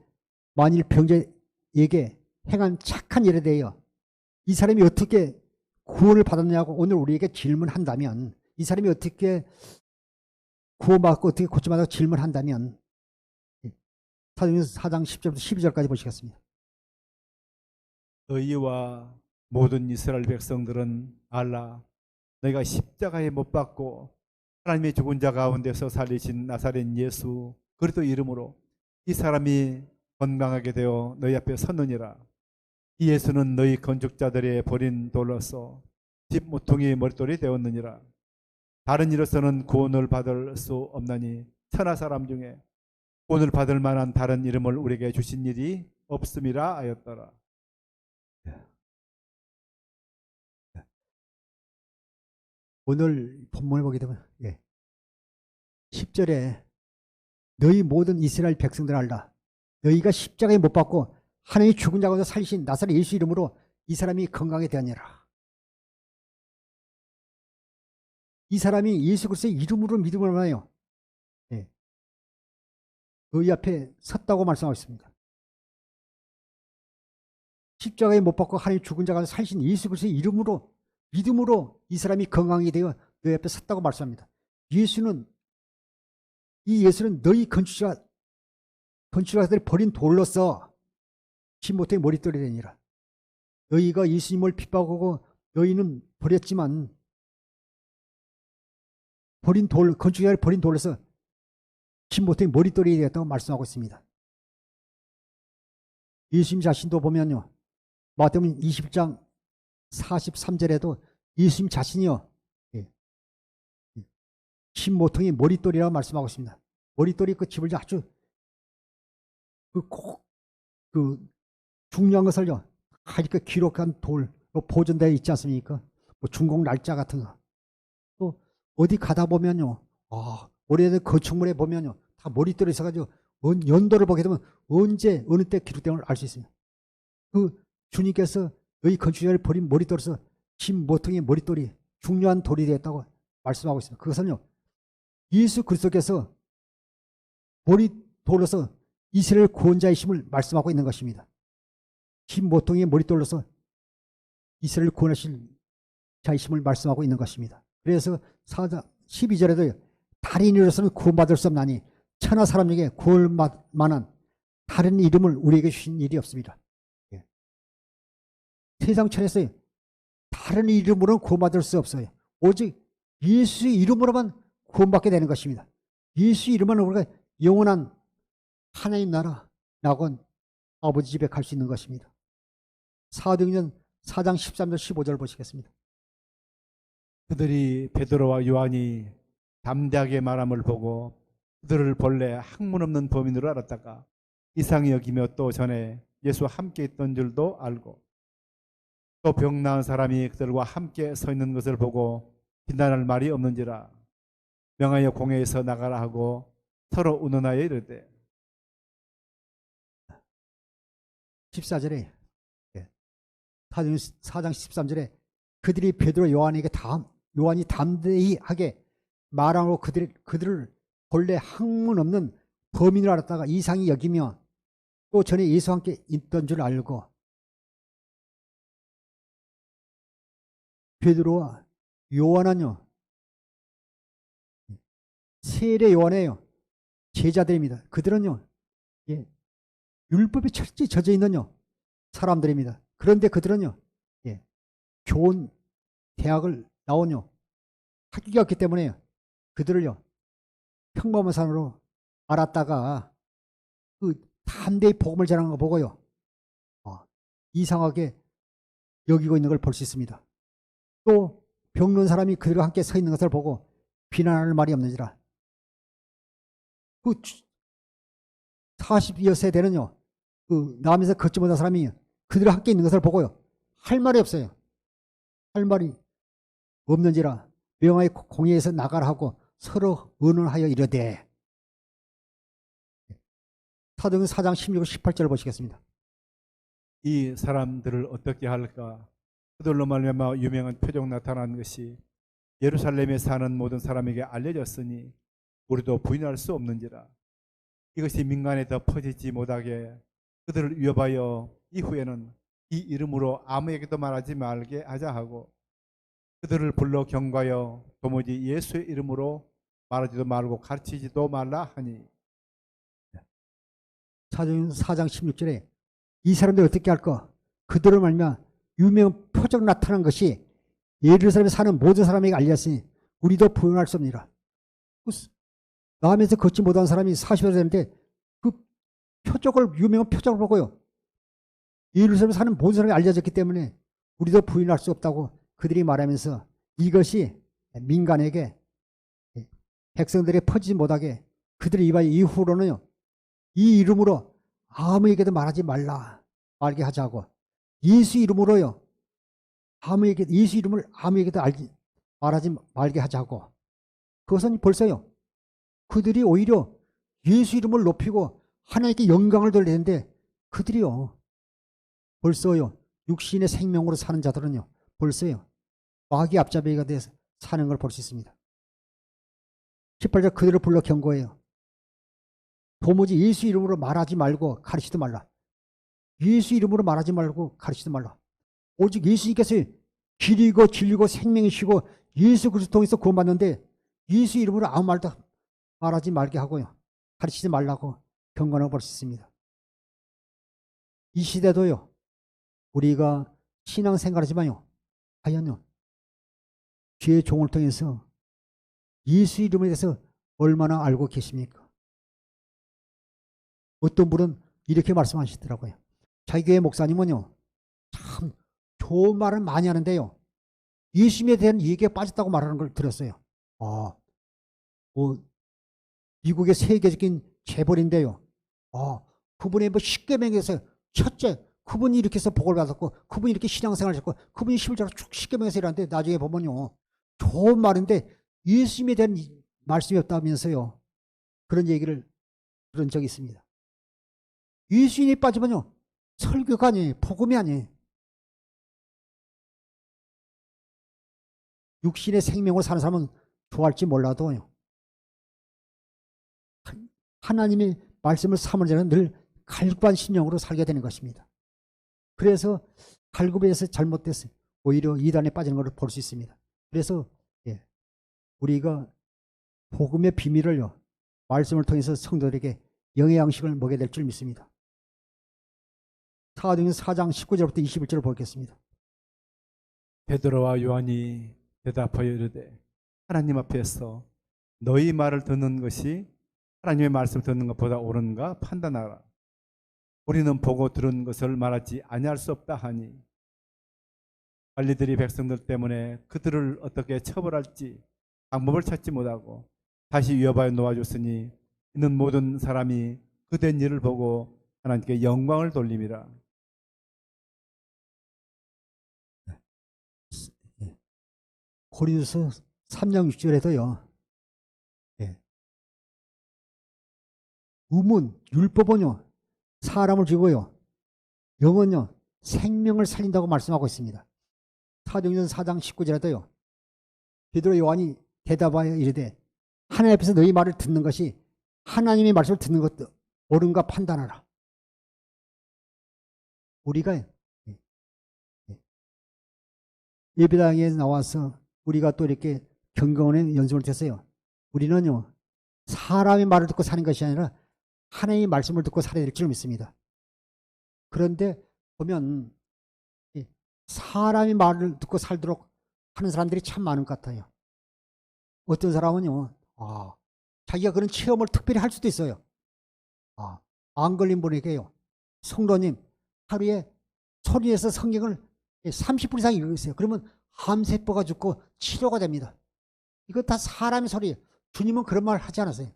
만일 병자에게 행한 착한 일에 대하여 이 사람이 어떻게 구원을 받았냐고 오늘 우리에게 질문한다면, 이 사람이 어떻게 구원받고 어떻게 고침받았고 질문한다면 사도행전 4장 10절부터 12절까지 보시겠습니다. 너희와 모든 이스라엘 백성들은 알라. 너희가 십자가에 못 박고 하나님의 죽은 자 가운데서 살리신 나사렛 예수 그리스도 이름으로 이 사람이 건강하게 되어 너희 앞에 섰느니라. 이 예수는 너희 건축자들의 버린 돌로서 집 모퉁이 머릿돌이 되었느니라. 다른 이로서는 구원을 받을 수 없나니 천하 사람 중에 구원을 받을 만한 다른 이름을 우리에게 주신 일이 없음이라 하였더라. 오늘 본문을 보게 되면 10절에 너희 모든 이스라엘 백성들 알라. 너희가 십자가에 못 박고 하나님이 죽은 자 가운데 살리신 나사렛 예수 이름으로 이 사람이 건강하게 되었느니라. 이 사람이 예수 그리스도의 이름으로 믿음을 하여 너희 앞에 섰다고 말씀하고 있습니다. 십자가에 못 박고 하나님 죽은 자 가운데 살리신 예수 그리스도의 이름으로 믿음으로 이 사람이 건강하게 되어 너희 앞에 섰다고 말씀합니다. 이 예수는 너희 건축자들이 버린 돌로서 신모토의 머릿돌이 되니라. 너희가 예수님을 핍박하고 너희는 버렸지만 건축자들이 버린 돌로서 신모토의 머릿돌이 되었다고 말씀하고 있습니다. 예수님 자신도 보면요, 마태복음 20장 43절에도 예수님 자신이요, 신모통이 머릿돌이라고 말씀하고 있습니다. 머릿돌이 그 집을 아주 중요한 것을요, 이렇게 기록한 돌로 보존되어 있지 않습니까? 뭐 준공 날짜 같은 거. 또 어디 가다 보면요, 오래된 건축물에 보면요, 다 머릿돌이 있어가지고 연도를 보게 되면 언제 어느 때 기록된 걸 알 수 있습니다. 그 주님께서 너희 건축자를 버린 머릿돌에서 신모통의 머릿돌이 중요한 돌이 되었다고 말씀하고 있습니다. 그것은요, 예수 그리스도께서 머릿돌로서 이스라엘 구원자이심을 말씀하고 있는 것입니다. 신모통의 머릿돌로서 이스라엘 구원하실 자이심을 말씀하고 있는 것입니다. 그래서 12절에도 달인으로서는 구원받을 수 없나니 천하 사람에게 구원받을 만한 다른 이름을 우리에게 주신 일이 없습니다. 세상 천에서 다른 이름으로는 구원받을 수 없어요. 오직 예수의 이름으로만 구원받게 되는 것입니다. 예수 이름으로 우리가 영원한 하나님 나라 낙원 아버지 집에 갈 수 있는 것입니다. 사도행전 4장 13절 15절 보시겠습니다. 그들이 베드로와 요한이 담대하게 말함을 보고 그들을 본래 학문 없는 범인으로 알았다가 이상히 여기며 또 전에 예수와 함께 있던 줄도 알고 또 병 나은 사람이 그들과 함께 서 있는 것을 보고 비난할 말이 없는지라 명하여 공회에서 나가라 하고 서로 의논하여 이르되 14절에 사도행전 4장 13절에 그들이 베드로 요한이 담대히 하게 말하고 그들을 본래 학문 없는 범인을 알았다가 이상히 여기며 또 전에 예수와 함께 있던 줄 알고 베드로와 요한은요, 세례 요한이에요. 제자들입니다. 그들은요, 율법에 철저히 젖어 있는 사람들입니다. 그런데 그들은요, 좋은 대학을 나온 학위가 없기 때문에 그들을요, 평범한 사람으로 알았다가 그 담대히 복음을 전하는 거 보고요, 이상하게 여기고 있는 걸 볼 수 있습니다. 또 병든 사람이 그들과 함께 서 있는 것을 보고 비난할 말이 없는지라. 그 40여 세대는요, 그 남에서 걷지 못한 사람이 그들과 함께 있는 것을 보고요, 할 말이 없어요. 할 말이 없는지라 명하여 공회에서 나가라 하고 서로 의논하여 이르되. 사도행전 4장 16, 18절 보시겠습니다. 이 사람들을 어떻게 할까? 그들로 말미암아 유명한 표적 나타난 것이 예루살렘에 사는 모든 사람에게 알려졌으니 우리도 부인할 수 없는지라. 이것이 민간에 더 퍼지지 못하게 그들을 위협하여 이후에는 이 이름으로 아무에게도 말하지 말게 하자 하고 그들을 불러 경고하여 도무지 예수의 이름으로 말하지도 말고 가르치지도 말라 하니. 사도행전 4장 16절에 이 사람들 어떻게 할까? 그들을 말미암아 유명한 표적 나타난 것이 예루살렘에 사는 모든 사람에게 알렸으니 우리도 부인할 수 없느니라. 남에서 걷지 못한 사람이 40여 되는데 그 유명한 표적을 보고요, 예루살렘에 사는 모든 사람이 알려졌기 때문에 우리도 부인할 수 없다고 그들이 말하면서 이것이 민간에게, 백성들에 퍼지지 못하게 그들이 이후로는요, 이 이름으로 아무에게도 말하지 말게 하자고, 예수 이름으로요, 예수 이름을 아무에게도 말하지 말게 하자고. 그것은 벌써요, 그들이 오히려 예수 이름을 높이고 하나님께 영광을 돌리는데 그들이요, 벌써요 육신의 생명으로 사는 자들은요 벌써요 마귀 앞잡이가 돼서 사는 걸 볼 수 있습니다. 18절 그들을 불러 경고해요. 도무지 예수 이름으로 말하지 말고 가르치도 말라. 예수 이름으로 말하지 말고 가르치도 말라. 오직 예수님께서 길이고 진리고 생명이시고 예수 그리스도 통해서 구원받는데 예수 이름으로 아무 말도 말하지 말게 하고요. 가르치지 말라고 경고하는 걸 볼 수 있습니다. 이 시대도요. 우리가 신앙생활하지만요. 과연요. 주의 종을 통해서 예수 이름에 대해서 얼마나 알고 계십니까? 어떤 분은 이렇게 말씀하시더라고요. 자기 교회 목사님은요. 참 좋은 말을 많이 하는데요. 예수님에 대한 얘기에 빠졌다고 말하는 걸 들었어요. 미국의 세계적인 재벌인데요. 그분의 뭐 십계명에서 첫째, 그분이 이렇게 해서 복을 받았고, 그분이 이렇게 신앙생활을 했고, 그분이 11절로 쭉 십계명에서 일하는데 나중에 보면요. 좋은 말인데 예수님에 대한 말씀이 없다면서요. 그런 얘기를 들은 적이 있습니다. 예수님이 빠지면요. 설교가 아니에요. 복음이 아니에요. 육신의 생명으로 사는 사람은 좋아할지 몰라도요. 하나님의 말씀을 삼는 자는 늘 갈급한 심령으로 살게 되는 것입니다. 그래서 갈급에서 잘못됐어요. 오히려 이단에 빠지는 것을 볼 수 있습니다. 그래서 우리가 복음의 비밀을요. 말씀을 통해서 성도들에게 영의 양식을 먹여야 될 줄 믿습니다. 사도행전 4장 19절부터 21절을 보겠습니다. 베드로와 요한이 대답하여 이르되 하나님 앞에서 너희 말을 듣는 것이 하나님의 말씀을 듣는 것보다 옳은가 판단하라. 우리는 보고 들은 것을 말하지 아니할 수 없다 하니 관리들이 백성들 때문에 그들을 어떻게 처벌할지 방법을 찾지 못하고 다시 위협하여 놓아줬으니 이는 모든 사람이 그된 일을 보고 하나님께 영광을 돌림이라. 고린도서 3장 6절에도요. 의문, 율법은요. 사람을 죽이고요. 영은요. 생명을 살린다고 말씀하고 있습니다. 사도행전 4장 19절에도요. 베드로 요한이 대답하여 이르되 하나님 앞에서 너희 말을 듣는 것이 하나님의 말씀을 듣는 것도 옳은가 판단하라. 우리가 예배당에 나와서 우리가 또 이렇게 경건의 연습을 했어요. 우리는요. 사람의 말을 듣고 사는 것이 아니라 하나님의 말씀을 듣고 살아야 될 줄 믿습니다. 그런데 보면 사람의 말을 듣고 살도록 하는 사람들이 참 많은 것 같아요. 어떤 사람은요. 자기가 그런 체험을 특별히 할 수도 있어요. 안 걸린 분에게요. 성도님 하루에 소리내서 성경을 30분 이상 읽으세요. 그러면 암세포가 죽고 치료가 됩니다. 이거 다 사람의 소리예요. 주님은 그런 말 하지 않았어요.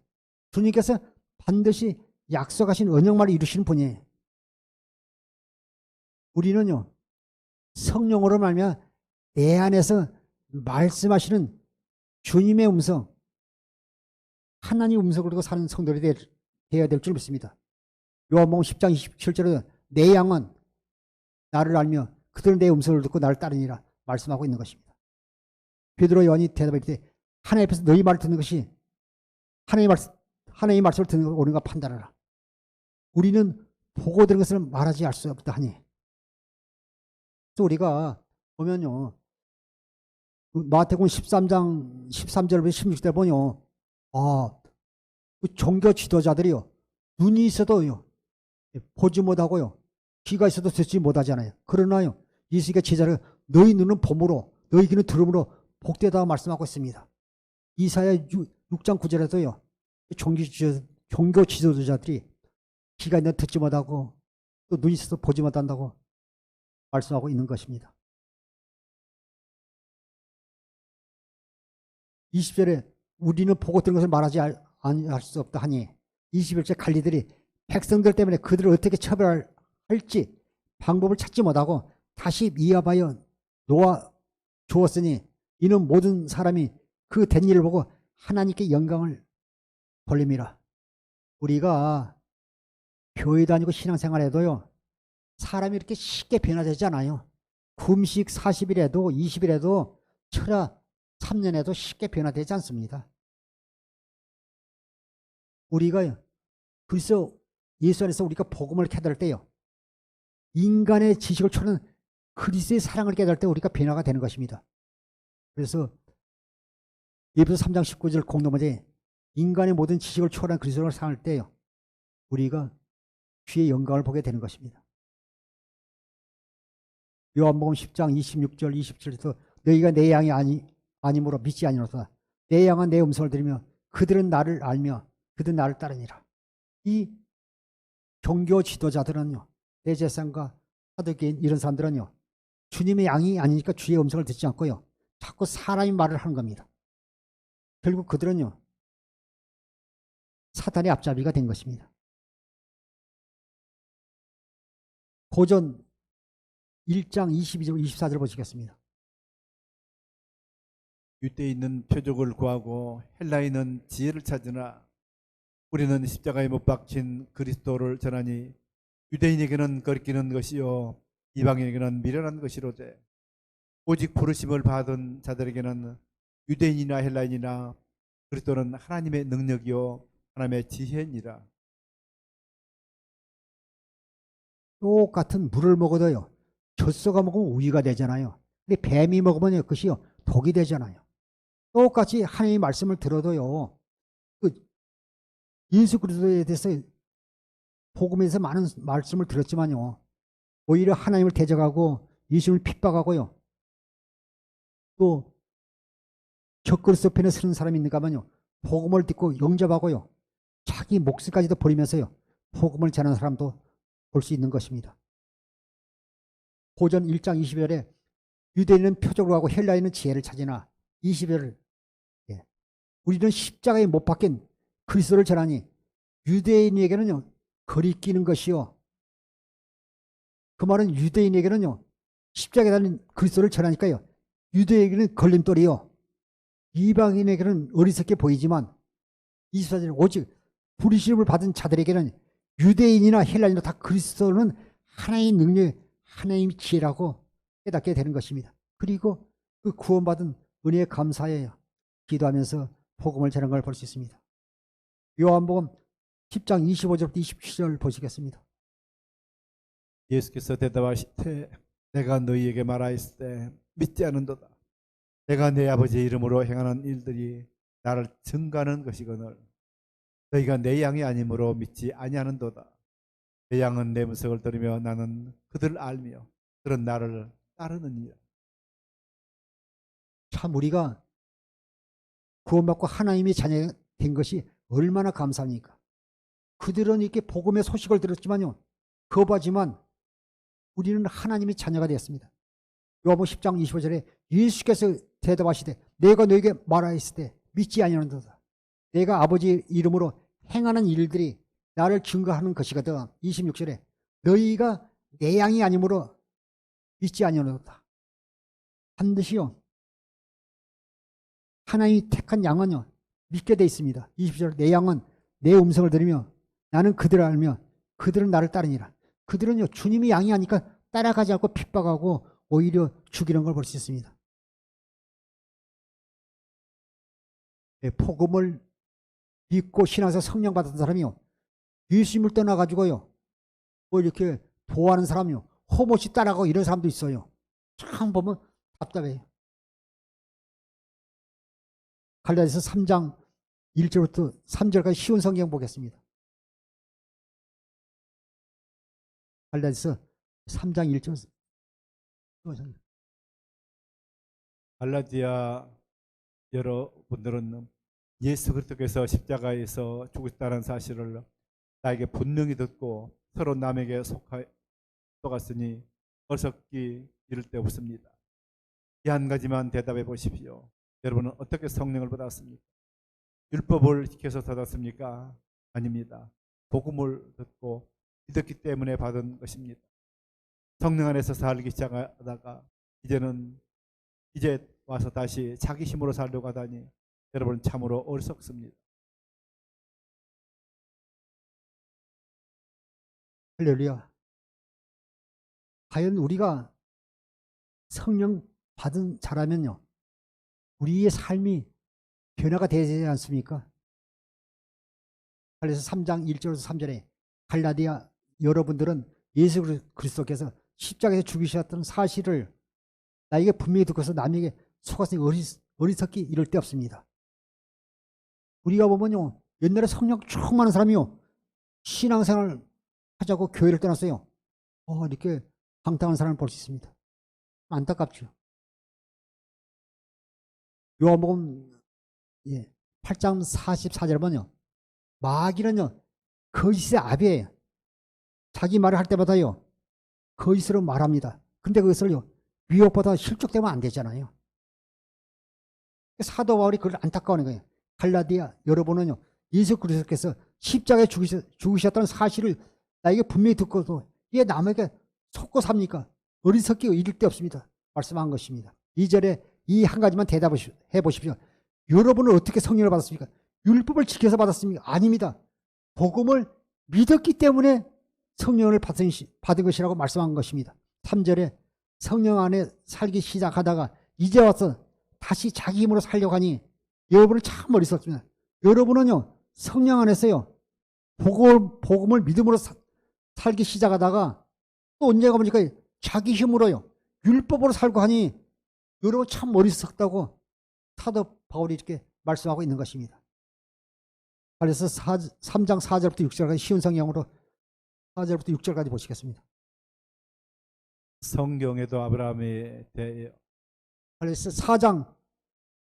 주님께서 반드시 약속하신 언약말을 이루시는 분이에요. 우리는요. 성령으로 말미암아 내 안에서 말씀하시는 주님의 음성, 하나님의 음성을 듣고 사는 성도들이 되어야 될 줄 믿습니다. 요한복음 10장 27절에 내 양은 나를 알며 그들은 내 음성을 듣고 나를 따르니라 말씀하고 있는 것입니다. 베드로 요한이 대답할 때 하나님 앞에서 너희 말을 듣는 것이 하나님의 말씀을 듣는 것을 옳은가 판단하라. 우리는 보고 들은 것을 말하지 알 수 없다 하니. 그래서 우리가 보면요. 마태복음 13장 13절부터 16절 보면요. 그 종교 지도자들이요. 눈이 있어도요. 보지 못하고요. 귀가 있어도 듣지 못하잖아요. 그러나요. 예수가 제자를 너희 눈은 봄으로 너희 귀는 들음으로 복되다 말씀하고 있습니다. 이사야 6장 9절에도요. 종교 지도자들이 귀가 있는 듣지 못하고 또 눈이 있어도 보지 못한다고 말씀하고 있는 것입니다. 20절에 우리는 보고 들은 것을 말하지 알 수 없다 하니 21절 관리들이 백성들 때문에 그들을 어떻게 처벌할지 방법을 찾지 못하고 다시 위협하여 놓아 주었으니 이는 모든 사람이 그 된 일을 보고 하나님께 영광을 돌림이라. 우리가 교회 다니고 신앙생활 해도요. 사람이 이렇게 쉽게 변화되지 않아요. 금식 40일에도 20일에도 철야 3년에도 쉽게 변화되지 않습니다. 우리가 그래서 예수 안에서 우리가 복음을 깨달을 때요. 인간의 지식을 초월한 그리스도의 사랑을 깨달을 때 우리가 변화가 되는 것입니다. 그래서 에베소 3장 19절 공동문제 인간의 모든 지식을 초월한 그리스도를 사랑할 때요. 우리가 주의 영광을 보게 되는 것입니다. 요한복음 10장 26절 27절에서 너희가 내 양이 아니므로 믿지 아니하노라. 내 양은 내 음성을 들으며 그들은 나를 알며 그들은 나를 따르니라. 이 종교 지도자들은요. 대제사장과 사두개인 이런 사람들은요. 주님의 양이 아니니까 주의 음성을 듣지 않고요. 자꾸 사람이 말을 하는 겁니다. 결국 그들은요. 사탄의 앞잡이가 된 것입니다. 고전 1장 22절 24절 보시겠습니다. 유대에 있는 표적을 구하고 헬라에 있는 지혜를 찾으나 우리는 십자가에 못 박힌 그리스도를 전하니 유대인에게는 거리끼는 것이요 이방인에게는 미련한 것이로되 오직 부르심을 받은 자들에게는 유대인이나 헬라인이나 그리스도는 하나님의 능력이요 하나님의 지혜니라. 똑같은 물을 먹어도요. 젖소가 먹으면 우유가 되잖아요. 근데 뱀이 먹으면 그것이요. 독이 되잖아요. 똑같이 하나님의 말씀을 들어도요. 그 예수 그리스도에 대해서 복음에서 많은 말씀을 들었지만요. 오히려 하나님을 대적하고 예수님을 핍박하고요. 또 적그리스도 편에 서는 사람이 있는가 하면요. 복음을 듣고 영접하고요. 자기 몫까지도 버리면서요. 복음을 전하는 사람도 볼 수 있는 것입니다. 고전 1장 20절에 유대인은 표적으로 하고 헬라인은 지혜를 찾으나 20절을 우리는 십자가에 못 박힌 그리스도를 전하니 유대인에게는요. 거리끼는 것이요. 그 말은 유대인에게는요. 십자가에 달린 그리스도를 전하니까요. 유대인에게는 걸림돌이요. 이방인에게는 어리석게 보이지만 24절에 오직 부르심을 받은 자들에게는 유대인이나 헬라인이나 다 그리스도는 하나님의 능력, 하나님의 지혜라고 깨닫게 되는 것입니다. 그리고 그 구원받은 은혜에 감사해요. 기도하면서 복음을 전하는 걸 볼 수 있습니다. 요한복음 10장 25절부터 27절 보시겠습니다. 예수께서 대답하시되 내가 너희에게 말하였을 때 믿지 않는도다. 내가 내 아버지의 이름으로 행하는 일들이 나를 증가하는 것이거늘 너희가 내 양이 아니므로 믿지 아니하는도다. 내 양은 내 음성을 들으며 나는 그들을 알며 그들은 나를 따르느니라. 참 우리가 구원받고 하나님의 자녀가 된 것이 얼마나 감사합니까? 그들은 이렇게 복음의 소식을 들었지만요. 거부하지만 우리는 하나님의 자녀가 되었습니다. 요한복음 10장 25절에 예수께서 대답하시되 내가 너에게 말하였을 때 믿지 아니하는도다. 내가 아버지 이름으로 행하는 일들이 나를 증거하는 것이거든. 26절에 너희가 내 양이 아니므로 믿지 아니하는도다. 반드시요. 하나님이 택한 양은요. 믿게 돼 있습니다. 20절 내 양은 내 음성을 들으며 나는 그들을 알며 그들은 나를 따르니라. 그들은요. 주님이 양이 아니까 따라가지 않고 핍박하고 오히려 죽이는 걸 볼 수 있습니다. 복음을 믿고 신앙에서 성령 받은 사람이요. 예수님을 떠나가지고요. 뭐 이렇게 도와하는 사람이요. 허못이 따라가고 이런 사람도 있어요. 참 보면 답답해요. 갈라디아서 3장 1절부터 3절까지 쉬운 성경 보겠습니다. 갈라디아서 3장 1절. 갈라디아 여러분들은 예수 그리스도께서 십자가에서 죽으셨다는 사실을 나에게 분명히 듣고 서로 남에게 속았으니 어설기 이를 데 없습니다. 이 한 가지만 대답해 보십시오. 여러분은 어떻게 성령을 받았습니까? 율법을 지켜서 받았습니까? 아닙니다. 복음을 듣고 믿었기 때문에 받은 것입니다. 성령 안에서 살기 시작하다가 이제 와서 다시 자기 힘으로 살려고 하다니 여러분 참으로 어리석습니다. 할렐루야. 과연 우리가 성령 받은 자라면요, 우리의 삶이 변화가 되지 않습니까? 그래서 3장 1절에서 3절에 갈라디아 여러분들은 예수 그리스도께서 십자가에서 죽이셨던 사실을 나에게 분명히 듣고서 남에게 속았으니 어리석기 이럴 데 없습니다. 우리가 보면요, 옛날에 성령 충만한 사람이요, 신앙생활 하자고 교회를 떠났어요. 이렇게 방탕한 사람을 볼 수 있습니다. 안타깝죠. 요한복음 8장 44절 보면요, 마귀는요 거짓의 아비예요. 자기 말을 할 때마다요 거짓으로 말합니다. 근데 그것을요 미혹보다 실족되면 안 되잖아요. 사도 바울이 그걸 안타까워하는 거예요. 갈라디아 여러분은요, 예수 그리스도께서 십자가에 죽으셨다는 사실을 나에게 분명히 듣고도 이게 남에게 속고 삽니까? 어리석기 이를 데 없습니다. 말씀한 것입니다. 2절에 이 한 가지만 대답해 보십시오. 여러분은 어떻게 성령을 받았습니까? 율법을 지켜서 받았습니까? 아닙니다. 복음을 믿었기 때문에 성령을 받은 것이라고 말씀한 것입니다. 3절에 성령 안에 살기 시작하다가 이제 와서 다시 자기 힘으로 살려고 하니 여러분은 참 어리석습니다. 여러분은요 성령 안에서요 복음을 믿음으로 살기 시작하다가 또 언제가 보니까 자기 힘으로요 율법으로 살고 하니 여러분 참 어리석다고 사도 바울이 이렇게 말씀하고 있는 것입니다. 그래서 3장 4절부터 6절까지 쉬운 성경으로 4절부터 6절까지 보시겠습니다. 성경에도 아브라함에 대해 그래서 3장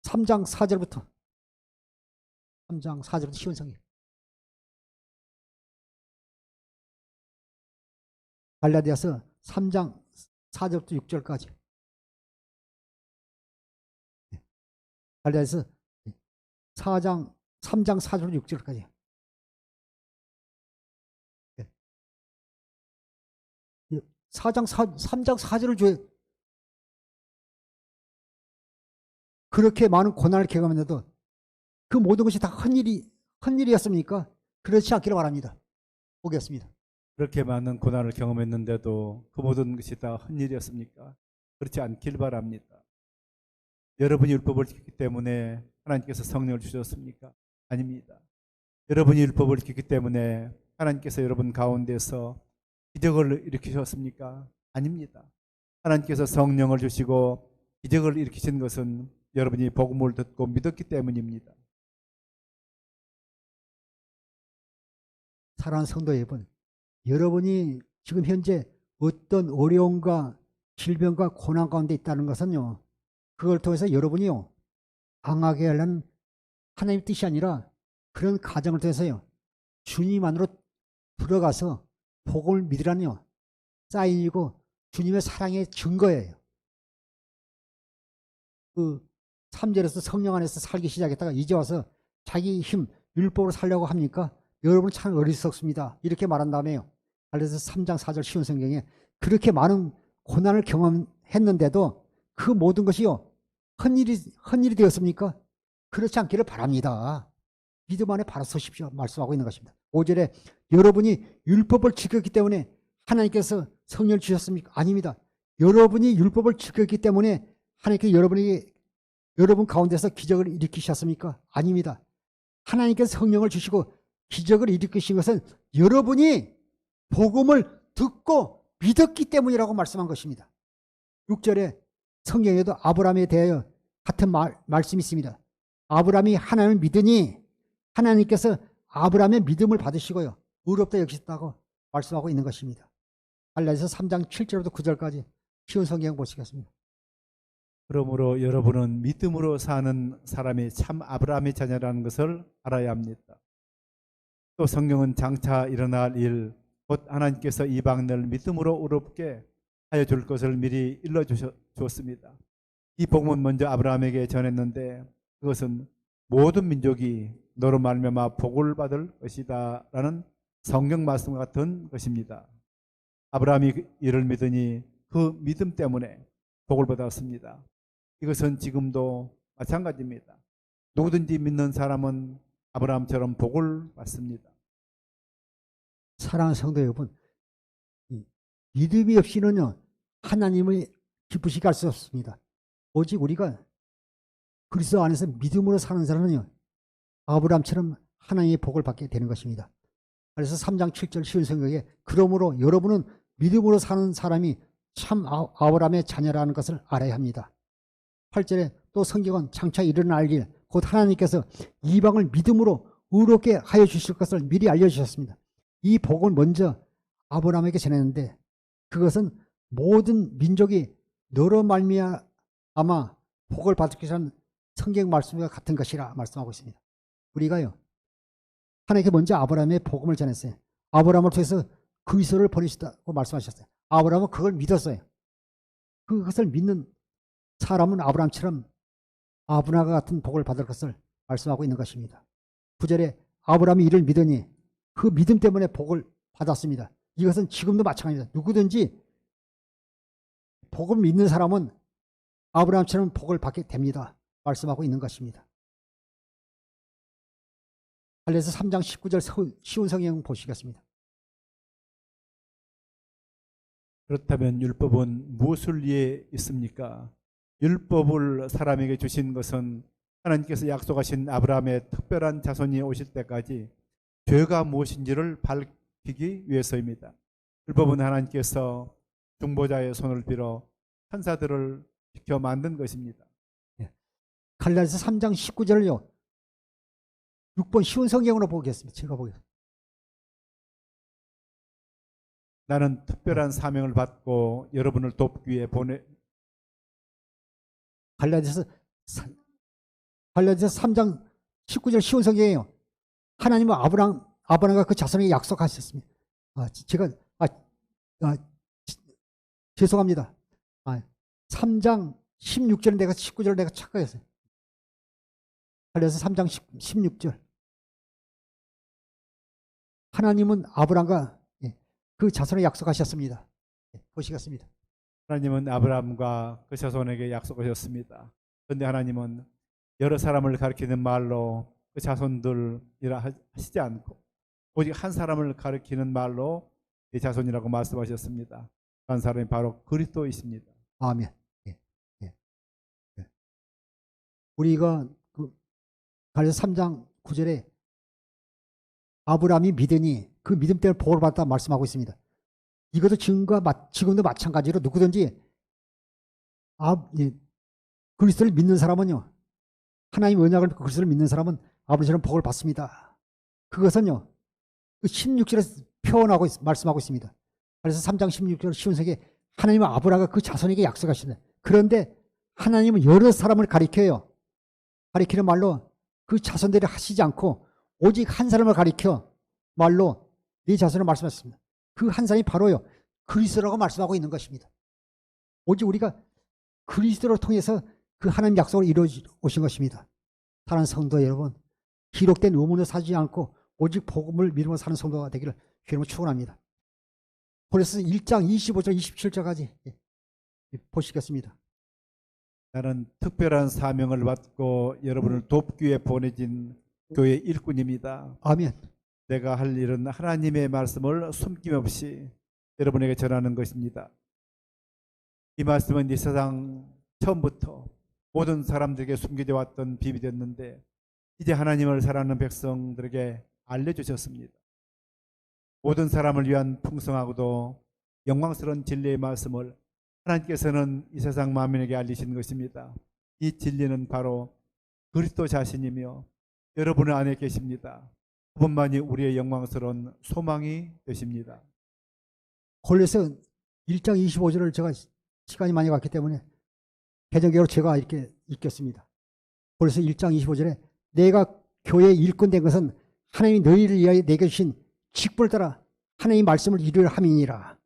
4절부터 3장 4절부터 쉬운 성경. 갈라디아서 3장 4절부터 6절까지. 갈라디아서 3장 4절부터 6절까지. 3장 4절을 줘요. 그렇게 많은 고난을 경험했는데도 그 모든 것이 다 헛일이었습니까? 그렇지 않기를 바랍니다. 보겠습니다. 그렇게 많은 고난을 경험했는데도 그 모든 것이 다 헛일이었습니까? 그렇지 않길 바랍니다. 여러분이 율법을 지켰기 때문에 하나님께서 성령을 주셨습니까? 아닙니다. 여러분이 율법을 지켰기 때문에 하나님께서 여러분 가운데서 기적을 일으키셨습니까? 아닙니다. 하나님께서 성령을 주시고 기적을 일으키신 것은 여러분이 복음을 듣고 믿었기 때문입니다. 사랑하는 성도 여러분, 여러분이 지금 현재 어떤 어려움과 질병과 고난 가운데 있다는 것은요, 그걸 통해서 여러분이요 강하게 하려는 하나님의 뜻이 아니라 그런 가정을 통해서요 주님 안으로 들어가서 복음을 믿으라는요 사인이고 주님의 사랑의 증거예요. 그 3절에서 성령 안에서 살기 시작했다가 이제 와서 자기 힘 율법으로 살려고 합니까? 여러분 참 어리석습니다. 이렇게 말한 다음에요. 그래서 3장 4절 쉬운 성경에 그렇게 많은 고난을 경험했는데도 그 모든 것이요 헛일이 되었습니까? 그렇지 않기를 바랍니다. 믿음 안에 바로 서십시오. 말씀하고 있는 것입니다. 5절에 여러분이 율법을 지켰기 때문에 하나님께서 성령을 주셨습니까? 아닙니다. 여러분이 율법을 지켰기 때문에 하나님께서 여러분 가운데서 기적을 일으키셨습니까? 아닙니다. 하나님께서 성령을 주시고 기적을 일으키신 것은 여러분이 복음을 듣고 믿었기 때문이라고 말씀한 것입니다. 6절에 성경에도 아브라함에 대하여 같은 말씀이 있습니다. 아브라함이 하나님을 믿으니 하나님께서 아브라함의 믿음을 받으시고요 의롭다 여기셨다고 말씀하고 있는 것입니다. 갈라디아서 3장 7절부터 9절까지 쉬운 성경 보시겠습니다. 그러므로 여러분은 믿음으로 사는 사람이 참 아브라함의 자녀라는 것을 알아야 합니다. 또 성경은 장차 일어날 일, 곧 하나님께서 이방인을 믿음으로 의롭게 하여 줄 것을 미리 일러주었습니다. 이 복음은 먼저 아브라함에게 전했는데 그것은 모든 민족이 너로 말미암아 복을 받을 것이다 라는 성경 말씀 같은 것입니다. 아브라함이 이를 믿으니 그 믿음 때문에 복을 받았습니다. 이것은 지금도 마찬가지입니다. 누구든지 믿는 사람은 아브라함처럼 복을 받습니다. 사랑하는 성도 여러분, 믿음이 없이는요 하나님을 기쁘시게 할 수 없습니다. 오직 우리가 그리스도 안에서 믿음으로 사는 사람은요, 아브라함처럼 하나님의 복을 받게 되는 것입니다. 그래서 3장 7절 쉬운 성경에 그러므로 여러분은 믿음으로 사는 사람이 참 아브라함의 자녀라는 것을 알아야 합니다. 8절에 또 성경은 장차 일어날 일, 곧 하나님께서 이방을 믿음으로 의롭게 하여 주실 것을 미리 알려주셨습니다. 이 복을 먼저 아브라함에게 전했는데 그것은 모든 민족이 너로 말미암아 복을 받기 위한 성경 말씀과 같은 것이라 말씀하고 있습니다. 우리가요, 하나님께 먼저 아브라함의 복음을 전했어요. 아브라함을 통해서 그리스도를 보내시다고 말씀하셨어요. 아브라함은 그걸 믿었어요. 그것을 믿는 사람은 아브라함처럼 아브라함과 같은 복을 받을 것을 말씀하고 있는 것입니다. 9절에 아브라함이 이를 믿으니 그 믿음 때문에 복을 받았습니다. 이것은 지금도 마찬가지입니다. 누구든지 복을 믿는 사람은 아브라함처럼 복을 받게 됩니다. 말씀하고 있는 것입니다. 갈라디아서 3장 19절 쉬운 성경 보시겠습니다. 그렇다면 율법은 무엇을 위해 있습니까? 율법을 사람에게 주신 것은 하나님께서 약속하신 아브라함의 특별한 자손이 오실 때까지 죄가 무엇인지를 밝히기 위해서입니다. 율법은 하나님께서 중보자의 손을 빌어 천사들을 지켜 만든 것입니다. 갈라디아서 3장 19절을요. 6번 쉬운 성경으로 보겠습니다. 제가 보겠습니다. 나는 특별한 사명을 받고 여러분을 돕기 위해 갈라디아서 3장 19절 쉬운 성경이에요. 하나님은 아브라함과 그 자손에게 약속하셨습니다. 죄송합니다. 3장 16절 내가 19절 내가 착각했어요. 갈라디아서 3장 16절. 하나님은 아브라함과 그 자손에 약속하셨습니다. 보시겠습니다. 하나님은 아브라함과 그 자손에게 약속하셨습니다. 그런데 하나님은 여러 사람을 가리키는 말로 그 자손들이라 하시지 않고 오직 한 사람을 가리키는 말로 이 자손이라고 말씀하셨습니다. 한 사람이 바로 그리스도이십니다. 아멘. 우리가 갈라디아서 3장 9절에 아브라함이 믿으니 그 믿음 때문에 복을 받았다 말씀하고 있습니다. 이것도 지금도 마찬가지로 누구든지 그리스도를 믿는 사람은요, 하나님 언약을 믿고 그리스도를 믿는 사람은 아버지처럼 복을 받습니다. 그것은요, 그 16절에 표현하고 말씀하고 있습니다. 그래서 3장 16절 쉬운 세계 하나님은 아브라함과 그 자손에게 약속하신다. 그런데 하나님은 여러 사람을 가리켜요. 가리키는 말로 그 자손들이 하시지 않고 오직 한 사람을 가리켜 말로 네 자손을 말씀하셨습니다. 그 한 사람이 바로요, 그리스도라고 말씀하고 있는 것입니다. 오직 우리가 그리스도를 통해서 그 하나님 약속을 이루어 오신 것입니다. 사랑하는 성도 여러분, 기록된 의문을 사지 않고 오직 복음을 믿으며 사는 성도가 되기를 주님으로 축원합니다. 그래서 1장 25절 27절까지 보시겠습니다. 나는 특별한 사명을 받고 여러분을 돕기 위해 보내진 교회 일꾼입니다. 아멘. 내가 할 일은 하나님의 말씀을 숨김없이 여러분에게 전하는 것입니다. 이 말씀은 이 세상 처음부터 모든 사람들에게 숨겨져 왔던 비밀이었는데 이제 하나님을 사랑하는 백성들에게 알려주셨습니다. 모든 사람을 위한 풍성하고도 영광스러운 진리의 말씀을 하나님께서는 이 세상 만민에게 알리신 것입니다. 이 진리는 바로 그리스도 자신이며 여러분 안에 계십니다. 그분만이 우리의 영광스러운 소망이 되십니다. 골로새 1장 25절을 제가 시간이 많이 갔기 때문에 개정기로 제가 이렇게 읽겠습니다. 골로새 1장 25절에 내가 교회의 일꾼 된 것은 하나님이 너희를 위하여 내게 주신 직분을 따라 하나님의 말씀을 이루려 함이니라.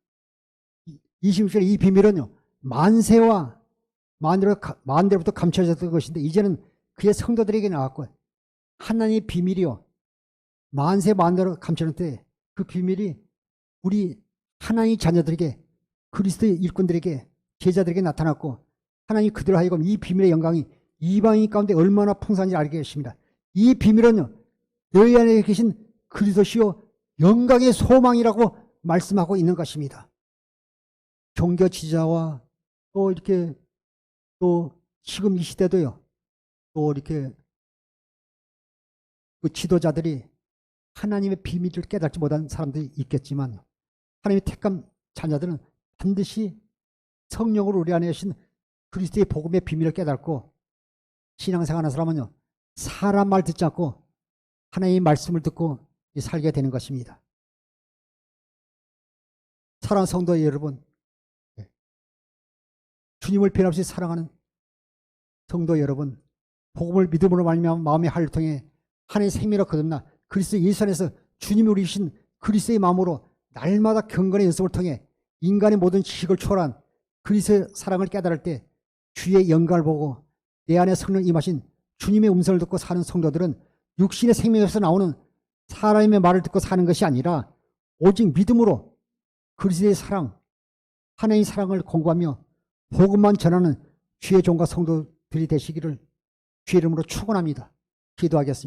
26절에 이 비밀은요, 만세와 만대로부터 감춰졌던 것인데 이제는 그의 성도들에게 나왔고 하나님의 비밀이요, 만세 만대로 감춰졌는데 그 비밀이 우리 하나님의 자녀들에게, 그리스도의 일꾼들에게, 제자들에게 나타났고 하나님이 그들로 하여금 이 비밀의 영광이 이방인 가운데 얼마나 풍성한지 알게 하십니다. 이 비밀은요, 너희 안에 계신 그리스도시요 영광의 소망이라고 말씀하고 있는 것입니다. 종교 지자와 또 이렇게 또 지금 이 시대도요. 또 이렇게 그 지도자들이 하나님의 비밀을 깨닫지 못한 사람들이 있겠지만 하나님의 택한 자녀들은 반드시 성령으로 우리 안에 계신 그리스도의 복음의 비밀을 깨닫고 신앙생활하는 사람은요. 사람 말 듣지 않고 하나님의 말씀을 듣고 살게 되는 것입니다. 사랑하는 성도 여러분, 주님을 변함없이 사랑하는 성도 여러분, 복음을 믿음으로 말미암아 마음의 한을 통해 하나님의 생명을 거듭나 그리스도 예수 안에서 주님이 우리신 그리스도의 마음으로 날마다 경건의 연습을 통해 인간의 모든 지식을 초월한 그리스도의 사랑을 깨달을 때 주의 영광을 보고 내 안에 성령 임하신 주님의 음성을 듣고 사는 성도들은 육신의 생명에서 나오는 사람의 말을 듣고 사는 것이 아니라 오직 믿음으로 그리스도의 사랑, 하나님의 사랑을 공부하며 복음만 전하는 주의 종과 성도들이 되시기를 주의 이름으로 축원합니다. 기도하겠습니다.